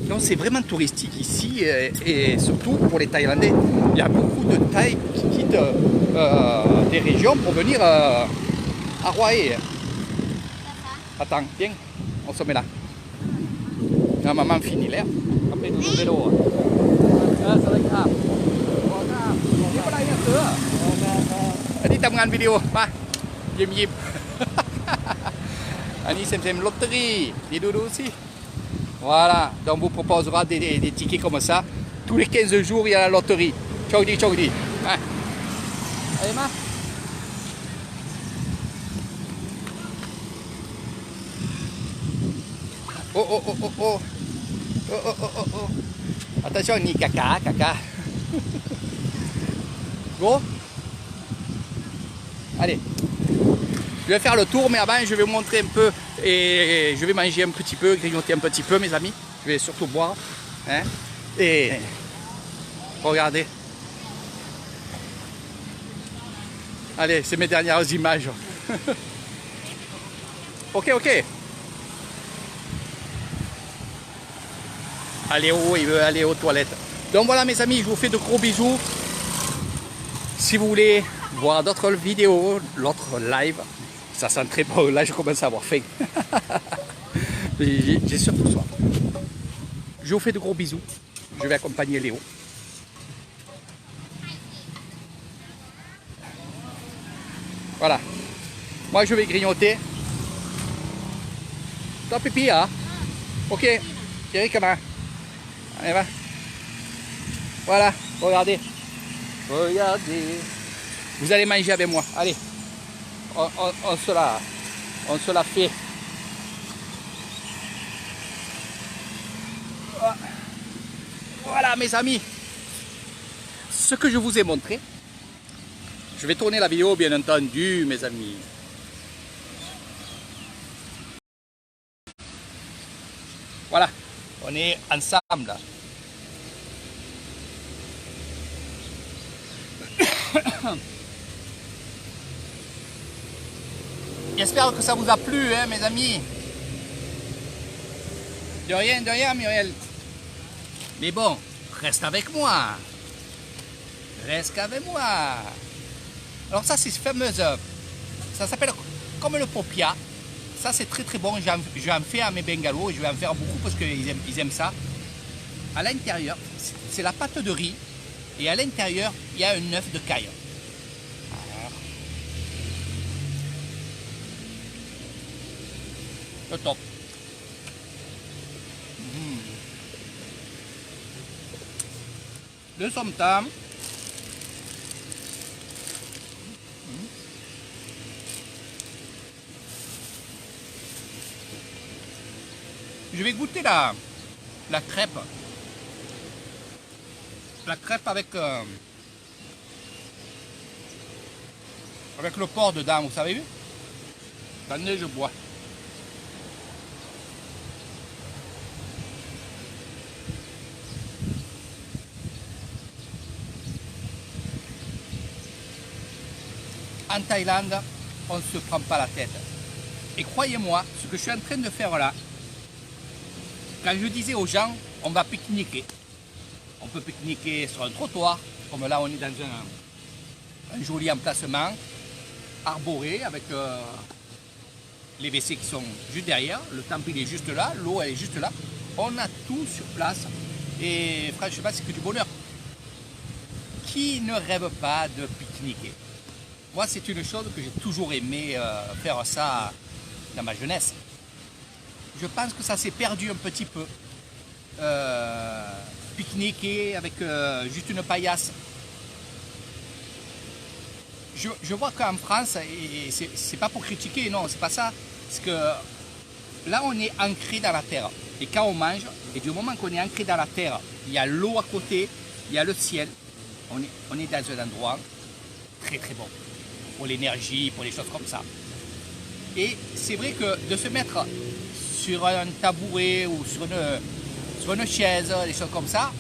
A: Donc c'est vraiment touristique ici et surtout pour les Thaïlandais. Il y a beaucoup de Thaïs qui quittent des régions pour venir à Roaet. Attends, viens, on se met là. La maman finit l'air. ไปดูไปดูสวัสดีครับนี่อะไรเนี่ยเสืออันนี้ทำงานวิดีโอมายิ้ม อันนี้c'est une loterie dis doudou aussi voilà donc on vous proposera des tickets comme ça tous les 15 jours il y a la loterie ciao di allez ma oh attention ni caca go allez je vais faire le tour mais avant je vais vous montrer un peu et je vais manger un petit peu, grignoter un petit peu mes amis, je vais surtout boire hein, et regardez, allez c'est mes dernières images ok allez il veut aller aux toilettes. Donc voilà mes amis, je vous fais de gros bisous. Si vous voulez voir d'autres vidéos, l'autre live, ça sent très bon. Là je commence à avoir faim. J'ai surtout soif. Je vous fais de gros bisous. Je vais accompagner Léo. Voilà. Moi je vais grignoter. Toi pipi hein. Ok. Thierry comment? Allez va. Voilà, regardez. Vous allez manger avec moi. Allez. On se la fait. Voilà mes amis. Ce que je vous ai montré. Je vais tourner la vidéo bien entendu mes amis. Voilà. On est ensemble. J'espère que ça vous a plu, hein, mes amis. De rien, Muriel. Mais bon, reste avec moi. Reste avec moi. Alors ça, c'est fameuse. Ça s'appelle comme le popia. Ça, c'est très très bon. J'en fais à mes bengalos et je vais en faire beaucoup parce qu'ils aiment ça. À l'intérieur, c'est la pâte de riz. Et à l'intérieur, il y a un œuf de caille. Le top. Le somtam. Je vais goûter la crêpe. La crêpe avec le porc dedans, vous savez. Attendez, je bois. En Thaïlande, on ne se prend pas la tête. Et croyez-moi, ce que je suis en train de faire là, quand je disais aux gens, on va pique-niquer. On peut pique-niquer sur un trottoir, comme là on est dans un joli emplacement, arboré, avec les WC qui sont juste derrière, le temple il est juste là, l'eau elle est juste là. On a tout sur place et franchement c'est que du bonheur. Qui ne rêve pas de pique-niquer? Moi c'est une chose que j'ai toujours aimé faire ça dans ma jeunesse. Je pense que ça s'est perdu un petit peu. Pique-niquer avec juste une paillasse. Je vois qu'en France, et c'est pas pour critiquer, non, c'est pas ça. C'est que là, on est ancré dans la terre. Et quand on mange, et du moment qu'on est ancré dans la terre, il y a l'eau à côté, il y a le ciel. On est dans un endroit très très bon. Pour l'énergie, pour les choses comme ça. Et c'est vrai que de se mettre sur un tabouret ou sur une chaise, des choses comme ça,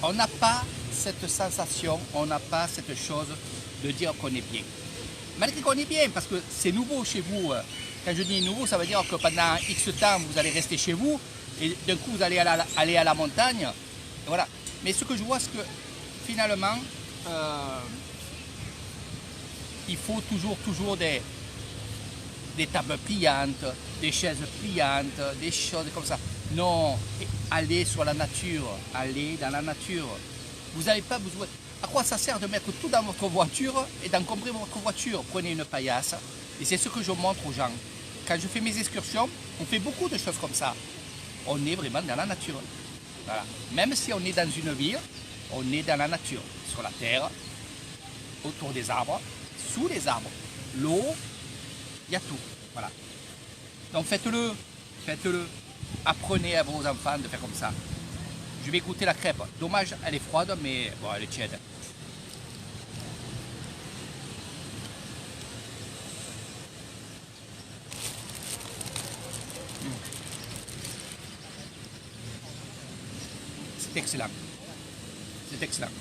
A: on n'a pas cette sensation, on n'a pas cette chose de dire qu'on est bien. Malgré qu'on est bien, parce que c'est nouveau chez vous. Quand je dis nouveau, ça veut dire que pendant X temps, vous allez rester chez vous, et d'un coup, vous allez aller à la montagne. Voilà. Mais ce que je vois, c'est que finalement, il faut toujours des tables pliantes, des chaises pliantes, des choses comme ça. Non, allez sur la nature, allez dans la nature. Vous n'avez pas besoin... À quoi ça sert de mettre tout dans votre voiture et d'encombrer votre voiture? Prenez une paillasse. Et c'est ce que je montre aux gens. Quand je fais mes excursions, on fait beaucoup de choses comme ça. On est vraiment dans la nature. Voilà. Même si on est dans une ville, on est dans la nature. Sur la terre, autour des arbres, sous les arbres. L'eau, il y a tout. Voilà. Donc faites-le, faites-le. Apprenez à vos enfants de faire comme ça. Je vais goûter la crêpe. Dommage, elle est froide, mais bon, elle est tiède. C'est excellent. C'est excellent.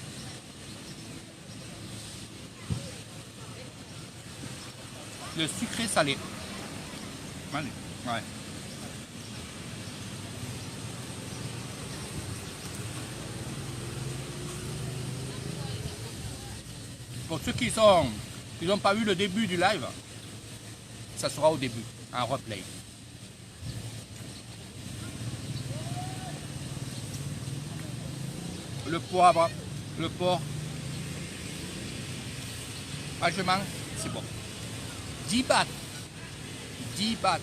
A: Le sucré salé. Allez, ouais. Pour ceux qui n'ont pas vu le début du live, ça sera au début, un replay. Le poivre, le porc, franchement, c'est bon. 10 bahts. 10 bahts.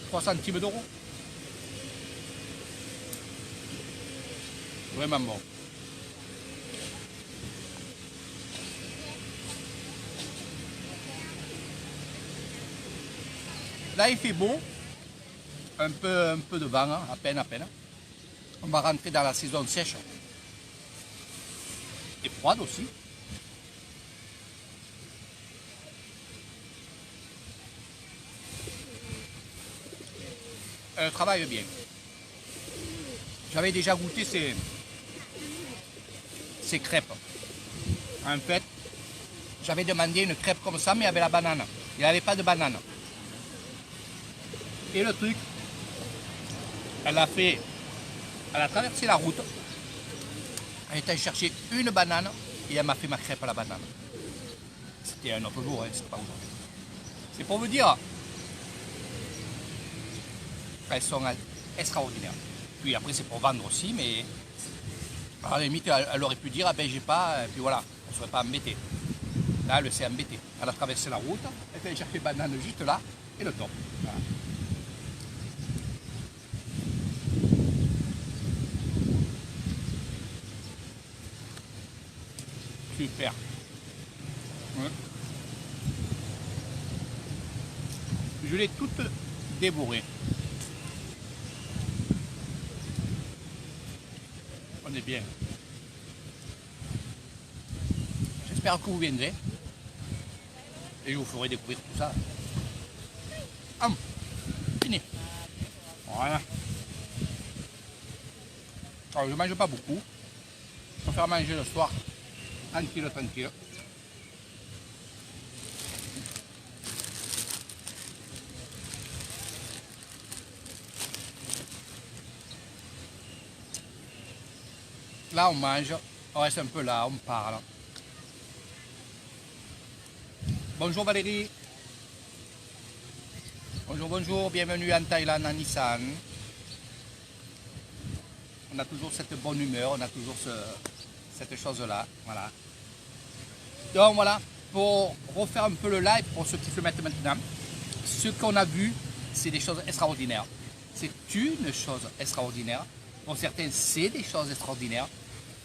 A: 3 centimes d'euros. Vraiment bon. Là, il fait beau. Un peu de vent, hein, à peine, à peine. On va rentrer dans la saison sèche. Et froide aussi. Elle travaille bien. J'avais déjà goûté ces crêpes. En fait, j'avais demandé une crêpe comme ça, mais avec la banane. Il n'y avait pas de banane. Et le truc, elle a traversé la route, elle est allée chercher une banane et elle m'a fait ma crêpe à la banane. C'était un autre jour, hein, c'est pas aujourd'hui. C'est pour vous dire, elles sont extraordinaires. Puis après c'est pour vendre aussi, mais à la limite elle aurait pu dire ah ben j'ai pas, et puis voilà, on ne serait pas embêté. Là elle s'est embêtée. Elle a traversé la route, elle est allée chercher banane juste là et le top. Voilà. Super. Ouais. Je l'ai toute dévorée. On est bien. J'espère que vous viendrez. Et je vous ferai découvrir tout ça. Fini. Voilà. Alors je ne mange pas beaucoup. Je préfère manger le soir. Tranquille, tranquille. Là, on mange, on reste un peu là, on parle. Bonjour Valérie. Bonjour, bonjour, bienvenue en Thaïlande, à Nissan. On a toujours cette bonne humeur, on a toujours cette chose-là, voilà. Donc voilà, pour refaire un peu le live, pour ceux qui se mettent maintenant, ce qu'on a vu, c'est des choses extraordinaires. C'est une chose extraordinaire. Pour certains, c'est des choses extraordinaires.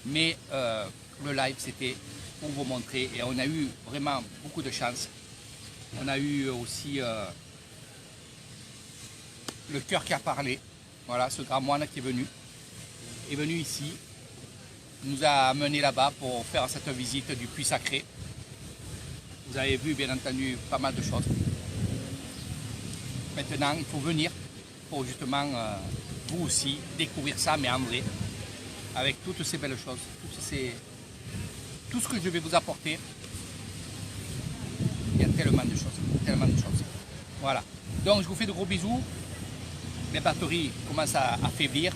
A: Mais le live, c'était pour vous montrer. Et on a eu vraiment beaucoup de chance. On a eu aussi le cœur qui a parlé. Voilà, ce grand moine qui est venu ici. Nous a amené là-bas pour faire cette visite du puits sacré. Vous avez vu bien entendu pas mal de choses. Maintenant, il faut venir pour justement vous aussi découvrir ça, mais en vrai, avec toutes ces belles choses, tout ce que je vais vous apporter. Il y a tellement de choses, tellement de choses. Voilà. Donc je vous fais de gros bisous. Les batteries commencent à affaiblir.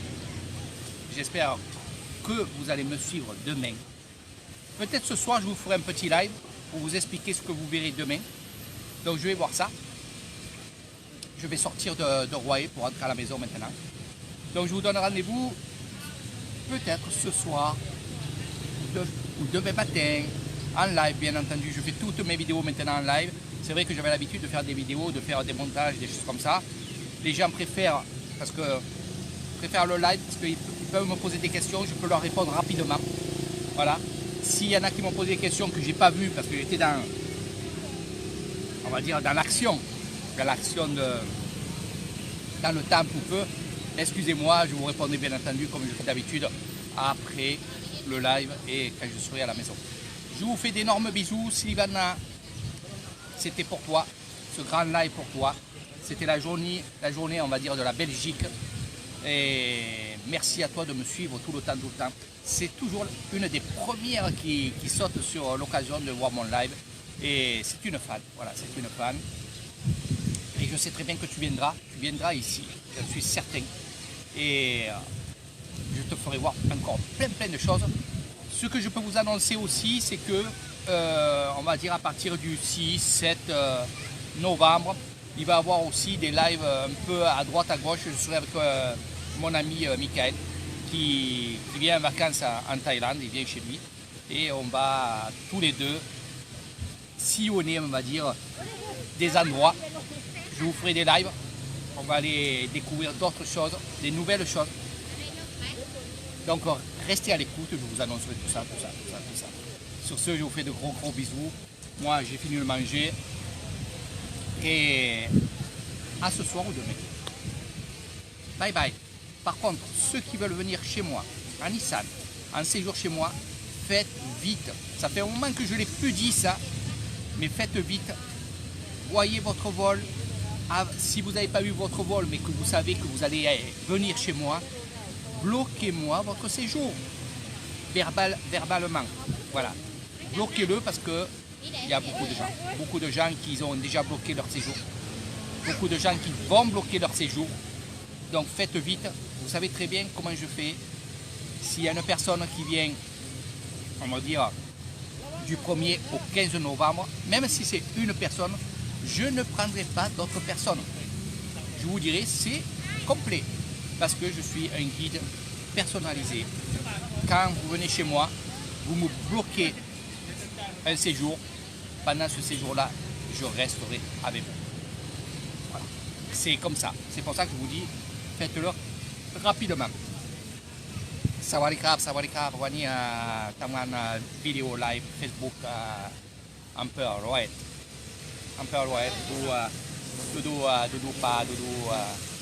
A: J'espère que vous allez me suivre demain. Peut-être ce soir, je vous ferai un petit live pour vous expliquer ce que vous verrez demain. Donc je vais voir ça. Je vais sortir de Royer pour rentrer à la maison maintenant. Donc je vous donne rendez-vous peut-être ce soir ou demain matin en live, bien entendu. Je fais toutes mes vidéos maintenant en live. C'est vrai que j'avais l'habitude de faire des vidéos, de faire des montages, des choses comme ça. Les gens préfèrent le live parce qu'ils peuvent me poser des questions, je peux leur répondre rapidement. Voilà. S'il y en a qui m'ont posé des questions que j'ai pas vues parce que j'étais dans, on va dire, dans l'action dans le temps pour peu, excusez-moi, je vous répondrai bien entendu comme je fais d'habitude après le live et quand je serai à la maison. Je vous fais d'énormes bisous. Sylvana, c'était pour toi, ce grand live pour toi. C'était la journée, on va dire, de la Belgique. Et merci à toi de me suivre tout le temps. C'est toujours une des premières qui saute sur l'occasion de voir mon live. Et c'est une fan, voilà, c'est une fan. Et je sais très bien que tu viendras ici, je suis certain. Et je te ferai voir encore plein de choses. Ce que je peux vous annoncer aussi, c'est que, on va dire à partir du 6-7 novembre, il va y avoir aussi des lives un peu à droite, à gauche. Je serai avec mon ami Michael qui vient en vacances en Thaïlande, il vient chez lui. Et on va tous les deux sillonner, on va dire, des endroits. Je vous ferai des lives. On va aller découvrir d'autres choses, des nouvelles choses. Donc restez à l'écoute, je vous annoncerai tout ça. Sur ce, je vous fais de gros bisous. Moi, j'ai fini de manger. Et à ce soir ou demain. Bye bye. Par contre, ceux qui veulent venir chez moi, en Nissan, en séjour chez moi, faites vite. Ça fait un moment que je ne l'ai plus dit ça, mais faites vite. Voyez votre vol. Si vous n'avez pas eu votre vol, mais que vous savez que vous allez venir chez moi, bloquez-moi votre séjour. Verbalement. Voilà. Bloquez-le parce que il y a beaucoup de gens qui ont déjà bloqué leur séjour. Beaucoup de gens qui vont bloquer leur séjour. Donc faites vite. Vous savez très bien comment je fais. S'il y a une personne qui vient, on va dire, du 1er au 15 novembre, même si c'est une personne, je ne prendrai pas d'autres personnes. Je vous dirai, c'est complet. Parce que je suis un guide personnalisé. Quand vous venez chez moi, vous me bloquez un séjour. Pendant ce séjour-là, je resterai avec vous. Voilà. C'est comme ça. C'est pour ça que je vous dis, faites-le rapidement. Sawadee krab, wani taman vidéo live Facebook Ampere Roet. Ampere Roet, dudu pa, dudu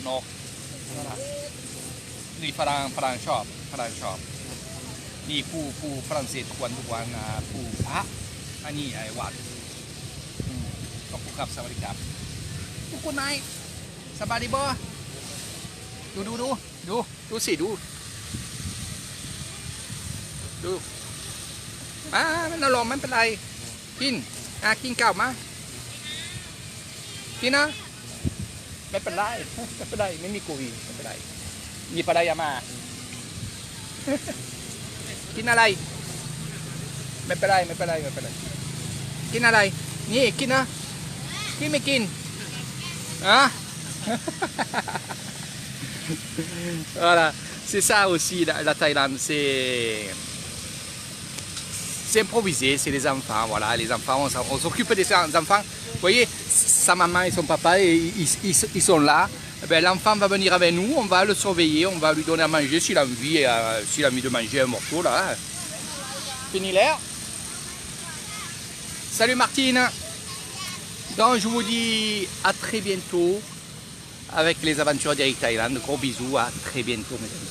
A: nok. Ni Farang shop. Niผู้ฝรั่งเศสทุกวันผู้อันนี้ไอ้วัดขอบคุณครับสวัสดีครับทุกคนนายสบายดีบ่ดูสิดูมันอร่อยมันเป็นไรกินข้าวมากินนะไม่เป็นไรไม่มีโควิดไม่เป็นไรมีปลายามากินอะไรไม่เป็นไรกินอะไรนี่กินนะกินไม่กินVoilà, c'est ça aussi la Thaïlande, c'est improvisé, c'est les enfants, voilà, les enfants, on s'occupe des enfants. Vous voyez, sa maman et son papa, ils sont là. Ben, l'enfant va venir avec nous, on va le surveiller, on va lui donner à manger s'il a envie de manger un morceau là. Fini l'air. Salut Martine. Donc je vous dis à très bientôt avec les aventures d'Eric Thaïlande. Gros bisous, à très bientôt mes amis.